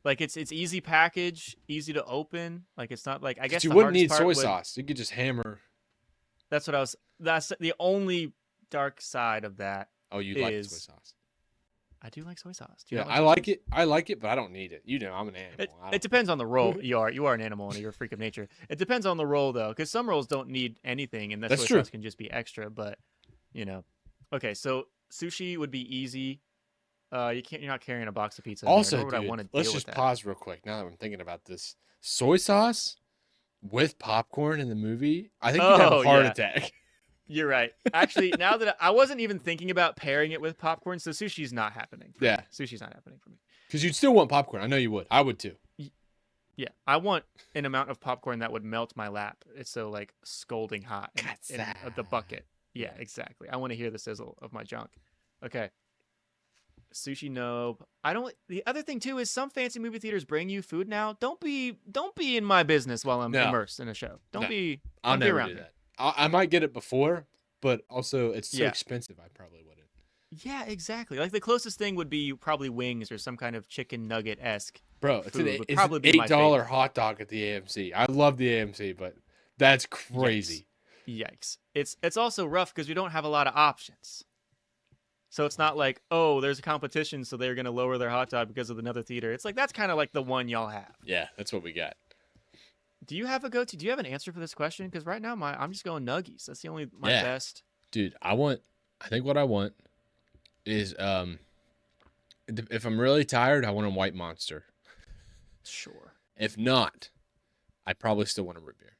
Like it's easy package, easy to open. Like it's not like, I guess you wouldn't need soy sauce. You could just hammer. That's the only dark side of that. Oh, you like soy sauce? I do like soy sauce. I like it. I like it, but I don't need it. You know, I'm an animal. It depends on the role. You are an animal and you're a freak of nature. It depends on the role though, because some roles don't need anything, and soy sauce can just be extra. But okay. So sushi would be easy. You're not carrying a box of pizza. Also, dude, I want to let's just pause real quick. Now that I'm thinking about this, soy sauce with popcorn in the movie, I think you'd have a heart attack. You're right. Actually, now that I wasn't even thinking about pairing it with popcorn, so sushi's not happening. Sushi's not happening for me. Because you'd still want popcorn. I know you would. I would too. Yeah, I want an amount of popcorn that would melt my lap. It's so like scalding hot in the bucket. Yeah, exactly. I want to hear the sizzle of my junk. Okay. Sushi, no. The other thing too is some fancy movie theaters bring you food now. Don't be in my business while I'm immersed in a show. I'll never around do that. I might get it before, but also it's so expensive. I probably wouldn't. Yeah, exactly. Like the closest thing would be probably wings or some kind of chicken nugget esque. Bro, it's an $8 hot dog at the AMC. I love the AMC, but that's crazy. Yikes. It's also rough because we don't have a lot of options. So it's not like, oh, there's a competition, so they're going to lower their hot dog because of another theater. It's like, that's kind of like the one y'all have. Yeah, that's what we got. Do you have a go-to? Do you have an answer for this question? Because right now, I'm just going nuggies. That's the only my best. Dude, I think what I want is, if I'm really tired, I want a white Monster. Sure. If not, I probably still want a root beer.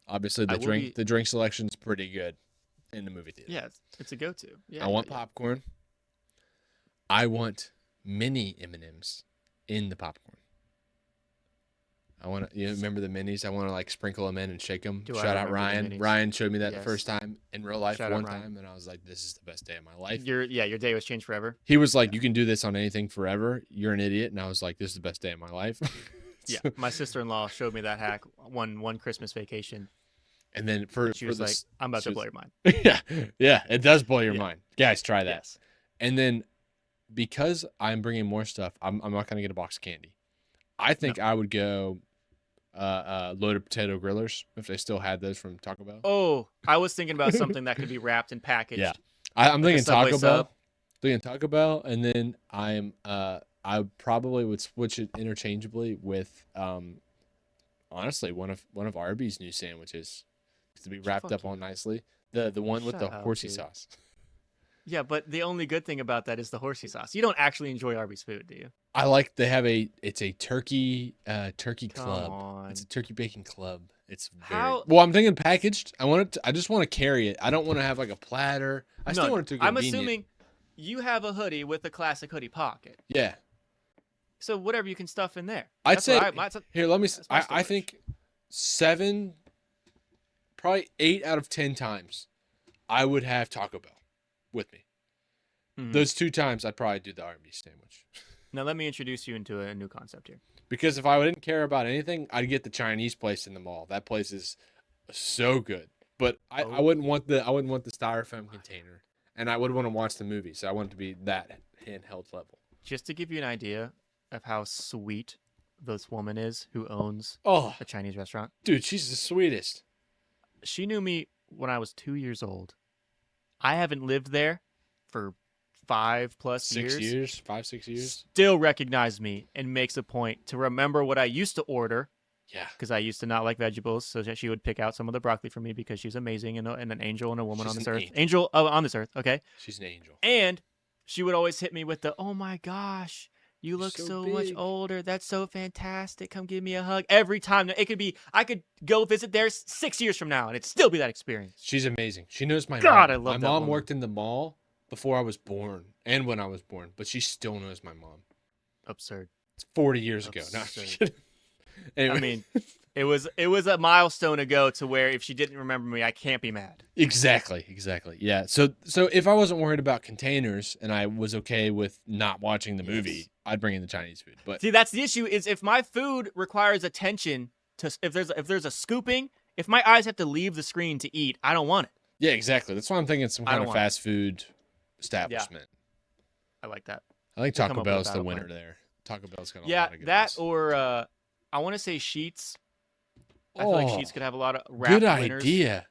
Obviously, the drink selection's pretty good in the movie theater. Yeah, it's a go-to. Yeah, I want popcorn. I want mini M&Ms in the popcorn. I want to. You remember the minis? I want to like sprinkle them in and shake them. Shout out Ryan. Ryan showed me that the first time in real life one time, and I was like, "This is the best day of my life." Your day was changed forever. He was like, "You can do this on anything forever. You're an idiot," and I was like, "This is the best day of my life." Yeah, my sister-in-law showed me that hack one Christmas vacation. And then she was like, "I'm about to blow your mind." Yeah, it does blow your mind, guys. Try that. Yes. And then because I'm bringing more stuff, I'm not gonna get a box of candy. I think I would go loaded potato grillers if they still had those from Taco Bell. Oh, I was thinking about something that could be wrapped and packaged. Yeah, I'm like thinking Taco sub. Bell. Thinking Taco Bell, and then I probably would switch it interchangeably with honestly one of Arby's new sandwiches to be wrapped up all nicely. The one with the horsey sauce. Yeah, but the only good thing about that is the horsey sauce. You don't actually enjoy Arby's food, do you? I like they have it's a turkey club. On. It's a turkey bacon club. It's very well. I'm thinking packaged. I just want to carry it. I don't want to have like a platter. I still want it to be convenient. I'm assuming you have a hoodie with a classic hoodie pocket. Yeah. So whatever you can stuff in there. I'd say here. Let me. I think 7, probably 8 out of 10 times, I would have Taco Bell with me. Mm-hmm. Those 2 times, I'd probably do the Arby's sandwich. Now let me introduce you into a new concept here. Because if I didn't care about anything, I'd get the Chinese place in the mall. That place is so good. But I wouldn't want the styrofoam container, and I would want to watch the movie. So I want it to be that handheld level. Just to give you an idea of how sweet this woman is who owns a Chinese restaurant. Dude, she's the sweetest. She knew me when I was 2 years old. I haven't lived there for 5+ years. 6 years? 5, 6 years? Still recognizes me and makes a point to remember what I used to order. Yeah. Because I used to not like vegetables, so that she would pick out some of the broccoli for me because she's amazing and an angel and a woman on this earth. Angel on this earth, okay? She's an angel. And she would always hit me with the, oh my gosh, you look so much older. That's so fantastic. Come give me a hug. Every time. It could be, I could go visit there 6 years from now and it'd still be that experience. She's amazing. She knows my God, mom. I love my mom worked in the mall before I was born and when I was born, but she still knows my mom. Absurd. It's 40 years ago. No, anyway. I mean, it was a milestone ago to where if she didn't remember me, I can't be mad. Exactly. Yeah. So if I wasn't worried about containers and I was okay with not watching the movie, I'd bring in the Chinese food. But see, that's the issue is if my food requires attention to if there's a scooping, if my eyes have to leave the screen to eat, I don't want it. Yeah, exactly. That's why I'm thinking some kind of fast food establishment. Yeah. I like that. I think Taco Bell's the winner there. Taco Bell's got a lot of good that ones. Or I want to say Sheetz. I feel like Sheetz could have a lot of wrapped good winners. idea.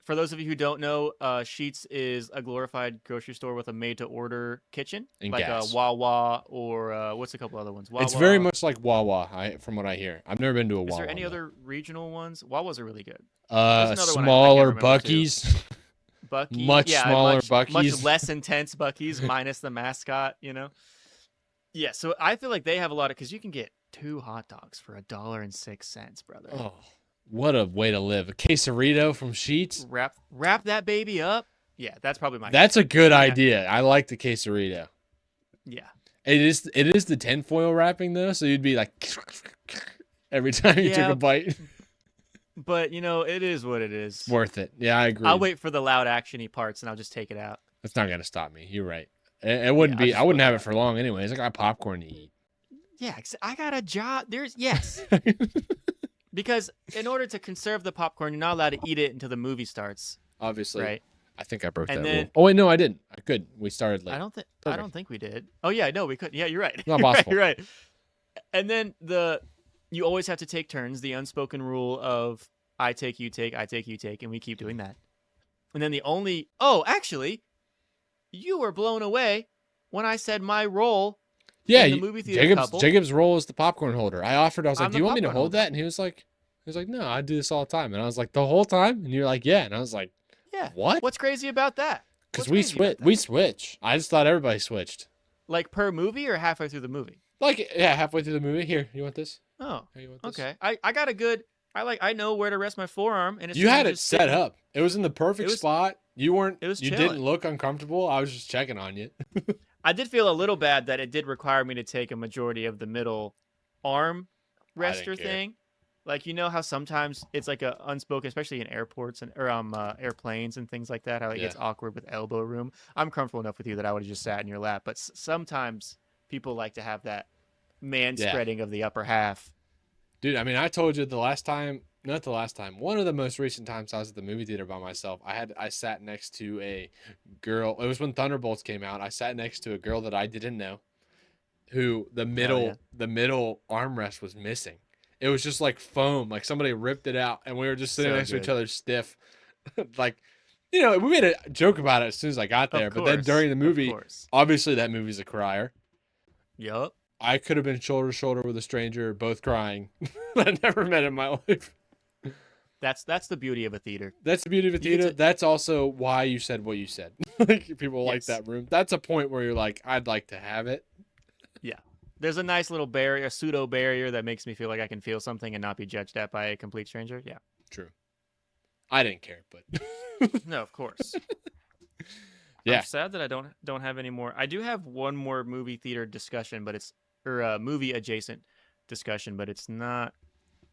For those of you who don't know, Sheetz is a glorified grocery store with a made-to-order kitchen, and like gas. Wawa or what's a couple other ones? Wawa. It's very much like Wawa, from what I hear. I've never been to a Wawa. Is there any other regional ones? Wawas are really good. Smaller Buc-ee's. Buc-ee, much smaller Buc-ee's. Much less intense Buc-ee's, minus the mascot, you know? Yeah, so I feel like they have a lot of, because you can get 2 hot dogs for $1.06, brother. Oh, what a way to live. A quesarito from Sheetz. Wrap that baby up. Yeah, that's probably my That's a good idea. I like the quesarito. Yeah. It is the tinfoil wrapping, though, so you'd be like every time you took a bite. But, it is what it is. Worth it. Yeah, I agree. I'll wait for the loud action-y parts, and I'll just take it out. That's not going to stop me. You're right. It wouldn't be. I wouldn't have it for long anyways. I got popcorn to eat. Yeah, I got a job. Yes. Because in order to conserve the popcorn, you're not allowed to eat it until the movie starts. Obviously. Right. I think I broke that rule. Oh wait, no, I didn't. I could. We started late. I don't think we did. Oh yeah, no, we couldn't. Yeah, you're right. Not possible. You're right. And then you always have to take turns. The unspoken rule of I take, you take, I take, you take, and we keep doing that. And then actually, you were blown away when I said my role. Yeah, in the movie theater Jacob's role is the popcorn holder. I offered. I was like, "Do you want me to hold that?" And he was like, "No, I do this all the time." And I was like, "The whole time?" And you're like, "Yeah." And I was like, "Yeah." What? What's crazy about that? Because we switch. I just thought everybody switched. Like per movie or halfway through the movie? Like halfway through the movie. Here, you want this? Oh, here, you want this? Okay. I got a good. I know where to rest my forearm, and you had it set up. It was in the perfect spot. You weren't. It was. You didn't look uncomfortable. I was just checking on you. I did feel a little bad that it did require me to take a majority of the middle arm rester thing. Like, how sometimes it's like a unspoken, especially in airports or airplanes and things like that, how it gets awkward with elbow room. I'm comfortable enough with you that I would have just sat in your lap. But sometimes people like to have that man spreading of the upper half. Dude, I mean, I told you the last time, not the last time. One of the most recent times I was at the movie theater by myself, I sat next to a girl. It was when Thunderbolts came out. I sat next to a girl that I didn't know, who the middle armrest was missing. It was just like foam, like somebody ripped it out, and we were just sitting next to each other stiff. Like, we made a joke about it as soon as I got there, but then during the movie, obviously that movie's a crier. Yup. I could have been shoulder to shoulder with a stranger, both crying. I never met in my life. That's the beauty of a theater. That's the beauty of a theater. That's also why you said what you said. Like, people like that room. That's a point where you're like, I'd like to have it. Yeah. There's a nice little barrier, a pseudo barrier that makes me feel like I can feel something and not be judged at by a complete stranger. Yeah. True. I didn't care, but no, of course. Yeah. I'm sad that I don't have any more. I do have one more movie theater discussion, but it's movie adjacent discussion, but it's not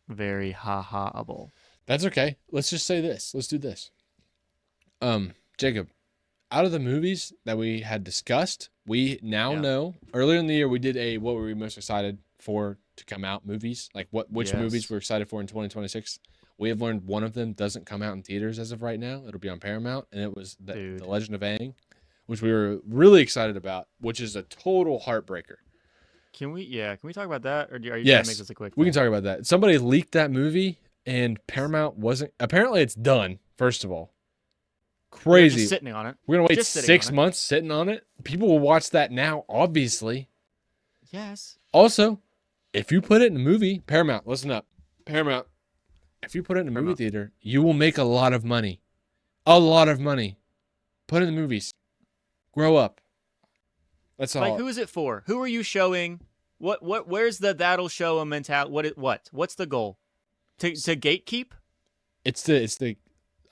very ha-ha-able. That's okay. Let's just say this. Let's do this. Jacob, out of the movies that we had discussed, we now know. Earlier in the year, we did what were we most excited for to come out movies? Like which movies we're excited for in 2026? We have learned one of them doesn't come out in theaters as of right now. It'll be on Paramount, and it was the Legend of Aang, which we were really excited about, which is a total heartbreaker. Can we talk about that, or are you trying to make this a quick thing? We can talk about that. Somebody leaked that movie, and Paramount wasn't. Apparently, it's done. First of all, crazy. We're just sitting on it. We're gonna wait 6 months sitting on it. People will watch that now, obviously. Yes. Also, if you put it in a movie, Paramount, listen up, Paramount. If you put it in a movie theater, you will make a lot of money. A lot of money. Put it in the movies. Grow up. That's all. Like, who is it for? Who are you showing? Where's the that'll show a mentality? What's the goal? To gatekeep? It's the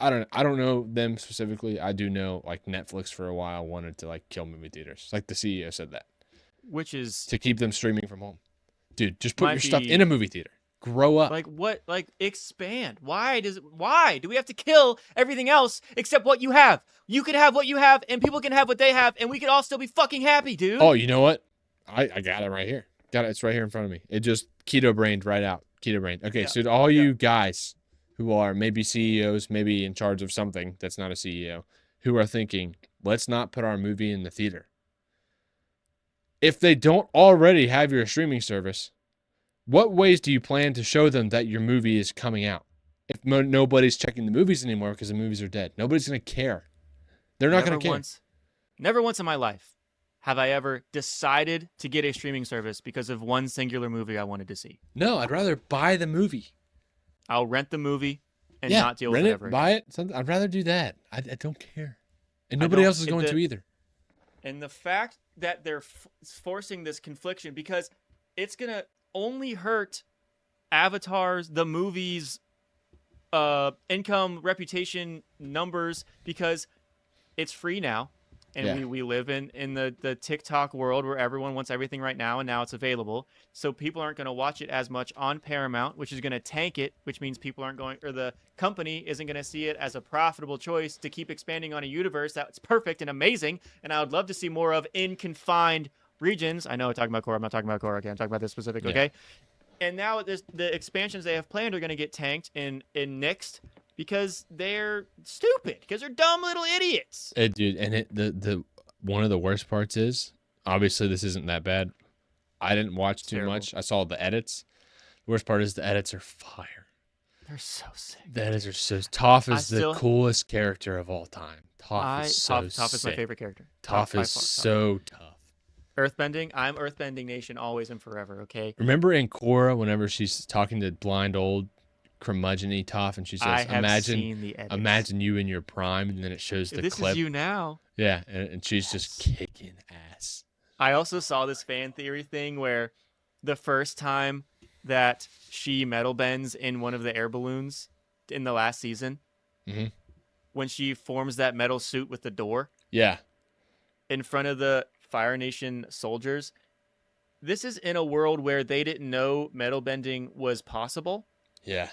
I don't know them specifically. I do know, like, Netflix for a while wanted to, like, kill movie theaters. Like, the CEO said that. Which is to keep them streaming from home. Dude, just put your stuff in a movie theater. Grow up. Like, what? Like, expand. Why do we have to kill everything else except what you have? You can have what you have, and people can have what they have, and we can all still be fucking happy, dude. Oh, you know what? I got it right here. Got it. It's right here in front of me. It just keto brained right out. Keto brained. Okay, so to all you guys who are maybe CEOs, maybe in charge of something that's not a CEO, who are thinking, let's not put our movie in the theater. If they don't already have your streaming service, what ways do you plan to show them that your movie is coming out? If nobody's checking the movies anymore because the movies are dead, nobody's going to care. They're not going to care. Never once in my life have I ever decided to get a streaming service because of one singular movie I wanted to see. No, I'd rather buy the movie. I'll rent the movie and not deal with it. Buy it. I'd rather do that. I don't care. And nobody else is going to either. And the fact that they're forcing this confliction, because it's going to only hurt Avatar's, the movie's income, reputation, numbers, because it's free now. And we live in the TikTok world where everyone wants everything right now, and now it's available. So people aren't going to watch it as much on Paramount, which is going to tank it, which means people aren't going, or the company isn't going to see it as a profitable choice to keep expanding on a universe that's perfect and amazing. And I would love to see more of in confined regions. I know I'm talking about Korra. I'm not talking about Korra. Okay, I'm talking about this specific. Okay, and now the expansions they have planned are going to get tanked and nixed because they're stupid, because they're dumb little idiots. Dude, and the one of the worst parts is, obviously this isn't that bad. I didn't watch too much. I saw the edits. The worst part is the edits are fire. They're so sick. The edits are so. Toph is the coolest character of all time. Toph is my favorite character. Toph is so tough. Earthbending. I'm Earthbending Nation always and forever, okay? Remember in Korra, whenever she's talking to blind old curmudgeon-y Toph, and she says, imagine you in your prime, and then it shows the clip. This is you now. Yeah, and she's just kicking ass. I also saw this fan theory thing where the first time that she metal bends in one of the air balloons in the last season, when she forms that metal suit with the door, in front of the Fire Nation soldiers, this is in a world where they didn't know metal bending was possible. Yeah.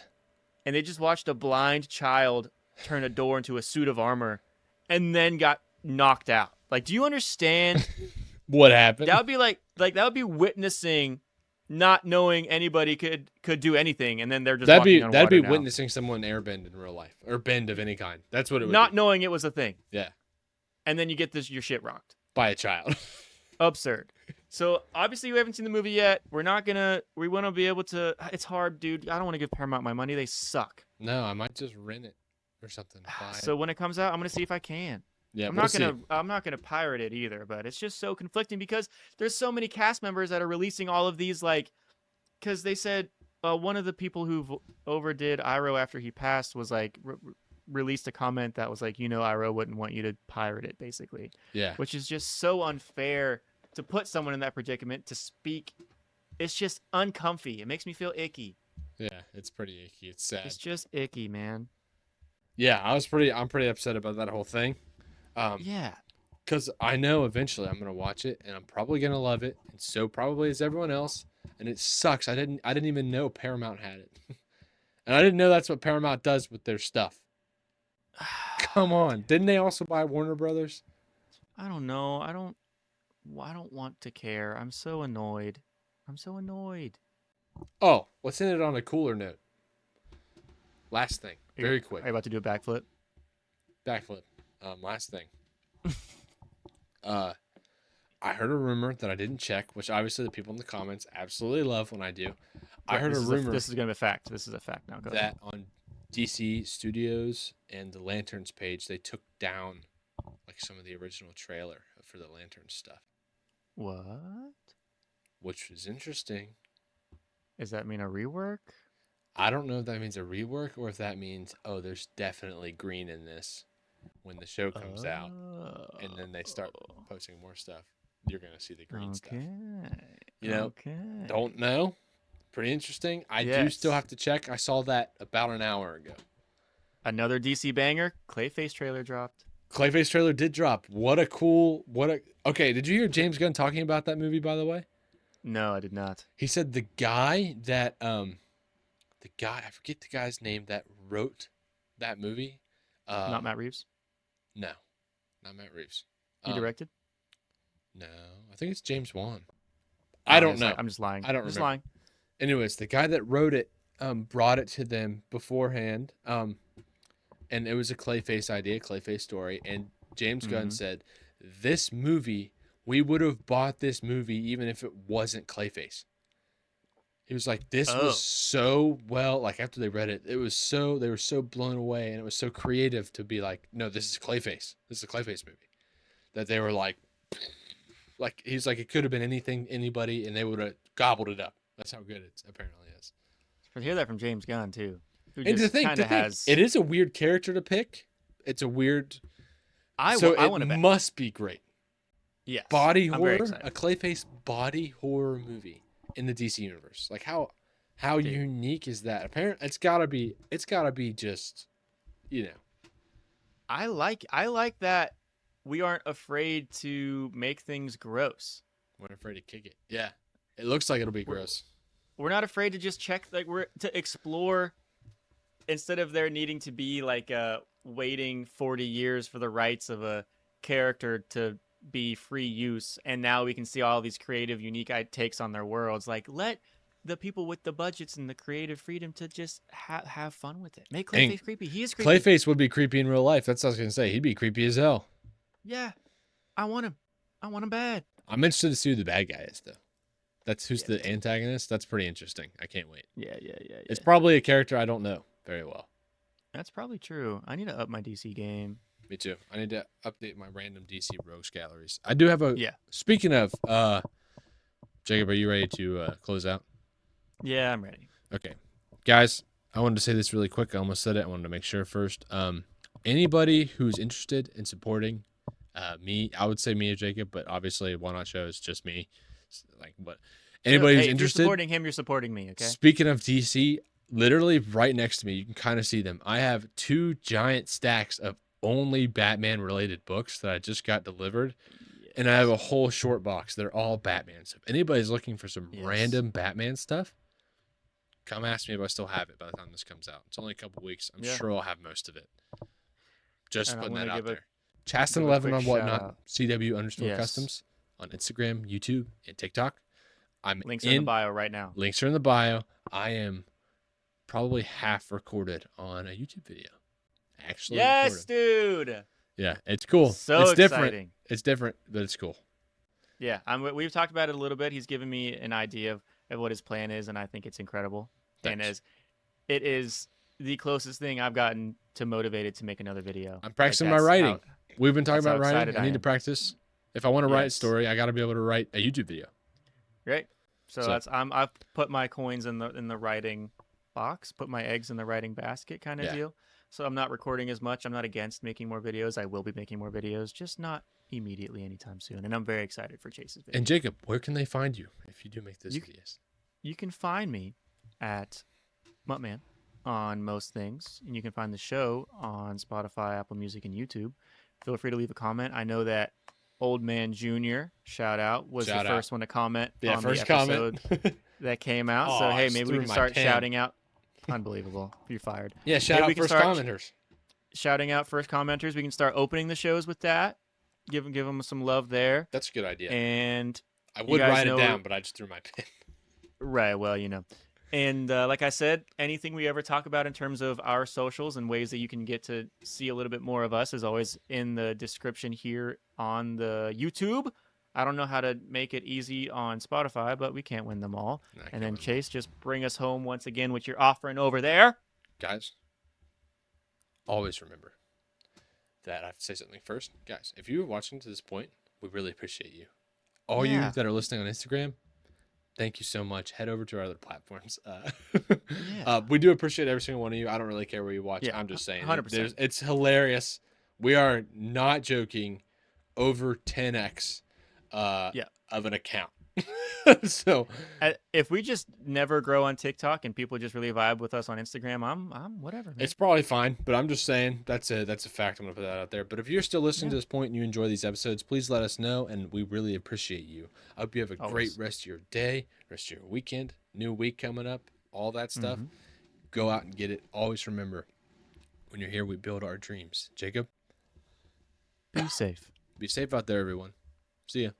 And they just watched a blind child turn a door into a suit of armor and then got knocked out. Like, do you understand what happened? That would be like that would be witnessing not knowing anybody could do anything, and then they're just That'd walking be on that'd water be now. witnessing someone airbend in real life or bend of any kind. That's what it would Not be. knowing it was a thing. Yeah, And then you get your shit rocked. by a child. Absurd. So obviously you haven't seen the movie yet. We want to be able to. It's hard, dude. I don't want to give Paramount my money. They suck. No, I might just rent it or something. Buy So it. when it comes out, I'm gonna see if I can. Yeah, I'm we'll not gonna pirate it either, but it's just so conflicting because there's so many cast members that are releasing all of these because they said one of the people who overdid Iroh after he passed was released a comment that was Iroh wouldn't want you to pirate it, basically. Yeah. Which is just so unfair to put someone in that predicament to speak. It's just uncomfy. It makes me feel icky. Yeah, it's pretty icky. It's sad. It's just icky, man. Yeah, I'm pretty upset about that whole thing. Yeah. Because I know eventually I'm gonna watch it and I'm probably gonna love it, and so probably is everyone else. And it sucks. I didn't even know Paramount had it, and I didn't know that's what Paramount does with their stuff. Come on, didn't they also buy Warner Brothers? I don't know. I don't want to care. I'm so annoyed. Oh, let's end it on a cooler note. Last thing, very quick. Are you about to do a backflip? Backflip. Last thing. I heard a rumor that I didn't check, which obviously the people in the comments absolutely love when I do. I heard a rumor. This is gonna be a fact. This is a fact now. Go ahead. That on DC Studios and the Lanterns page, they took down some of the original trailer for the Lanterns stuff. What? Which was interesting. Does that mean a rework? I don't know if that means a rework or if that means, there's definitely green in this when the show comes out. And then they start posting more stuff. You're going to see the green stuff. Don't know. Pretty interesting. I do still have to check. I saw that about an hour ago. Another DC banger. Clayface trailer dropped. Clayface trailer did drop. Okay, did you hear James Gunn talking about that movie, by the way? No, I did not. He said the guy that, I forget the guy's name that wrote that movie. Not Matt Reeves? No, not Matt Reeves. He directed? No, I think it's James Wan. I don't know. I'm just lying. I don't remember. Lying. Anyways, the guy that wrote it brought it to them beforehand, and it was a Clayface idea, Clayface story, and James Gunn said, this movie, we would have bought this movie even if it wasn't Clayface. He was like, this was so well, after they read it, they were so blown away, and it was so creative to be like, no, this is Clayface. This is a Clayface movie. That they were he's like, it could have been anything, anybody, and they would have gobbled it up. That's how good it apparently is. I hear that from James Gunn, too. And to think, it is a weird character to pick. It's a weird... it must be great. Yes. Body horror, a Clayface body horror movie in the DC universe. How unique is that? Apparently, it's gotta be just, I like that we aren't afraid to make things gross. We're afraid to kick it. Yeah, it looks like it'll be gross. We're not afraid to just check, we're to explore, instead of there needing to be waiting 40 years for the rights of a character to be free use, and now we can see all these creative, unique takes on their worlds. Let the people with the budgets and the creative freedom to just have fun with it. Make Clayface creepy. He is creepy. Clayface would be creepy in real life. That's what I was gonna say. He'd be creepy as hell. Yeah, I want him. I want him bad. I'm interested to see who the bad guy is, though. That's who's the antagonist. That's pretty interesting. I can't wait. Yeah. It's probably a character I don't know very well. That's probably true. I need to up my DC game. Me too. I need to update my random DC rogues galleries. I do have a... Yeah. Speaking of, Jacob, are you ready to close out? Yeah, I'm ready. Okay. Guys, I wanted to say this really quick. I almost said it. I wanted to make sure first. Anybody who's interested in supporting me, I would say me or Jacob, but obviously Why Not Show is just me. Anybody who's interested... If you're supporting him, you're supporting me, okay? Speaking of DC, literally right next to me, you can kind of see them. I have 2 giant stacks of only Batman related books that I just got delivered, and I have a whole short box. They're all Batman. So if anybody's looking for some random Batman stuff, come ask me if I still have it by the time this comes out. It's only a couple weeks. I'm sure I'll have most of it. Just putting that out there. Chastin11 on Whatnot, CW_Customs on Instagram, YouTube, and TikTok. I'm Links are in the bio right now. Links are in the bio. I am probably half recorded on a YouTube video. Actually Yes, recorded. dude. Yeah, it's cool. So it's exciting. Different. It's different, but it's cool. Yeah, we've talked about it a little bit. He's given me an idea of what his plan is, and I think it's incredible. Thanks. And as it is the closest thing I've gotten to motivated to make another video. I'm practicing my writing. We've been talking about writing. I need to practice. If I want to write a story, I got to be able to write a YouTube video. Great. So I've put my coins in the writing box, put my eggs in the writing basket kind of deal. So I'm not recording as much. I'm not against making more videos. I will be making more videos, just not immediately anytime soon. And I'm very excited for Chase's video. And Jacob, where can they find you if you do make those videos? You can find me at Muttman on most things, and you can find the show on Spotify, Apple Music, and YouTube. Feel free to leave a comment. I know that Old Man Jr. shout out was the first one to comment on the episode that came out. So hey, maybe we can start shouting out. Unbelievable. You're fired. Yeah, shout out first commenters. Shouting out first commenters. We can start opening the shows with that. Give them some love there. That's a good idea. And I would write it down, but I just threw my pen. Right. Well, And like I said, anything we ever talk about in terms of our socials and ways that you can get to see a little bit more of us is always in the description here on the YouTube. I don't know how to make it easy on Spotify, but we can't win them all. And then Chase, just bring us home once again with your offering over there. Guys, always remember that I have to say something first. Guys, if you're watching to this point, we really appreciate you. All you that are listening on Instagram, thank you so much. Head over to our other platforms. We do appreciate every single one of you. I don't really care where you watch. I'm just saying. 100%. It's hilarious. We are not joking. Over 10x of an account. So if we just never grow on TikTok and people just really vibe with us on Instagram, I'm whatever, man. It's probably fine, but I'm just saying that's a fact. I'm gonna put that out there. But if you're still listening to this point and you enjoy these episodes, please let us know, and we really appreciate you. I hope you have a great rest of your day, rest of your weekend, new week coming up, all that stuff. Go out and get it. Always remember, when you're here, we build our dreams. Jacob, be safe. Be safe out there, everyone. See ya.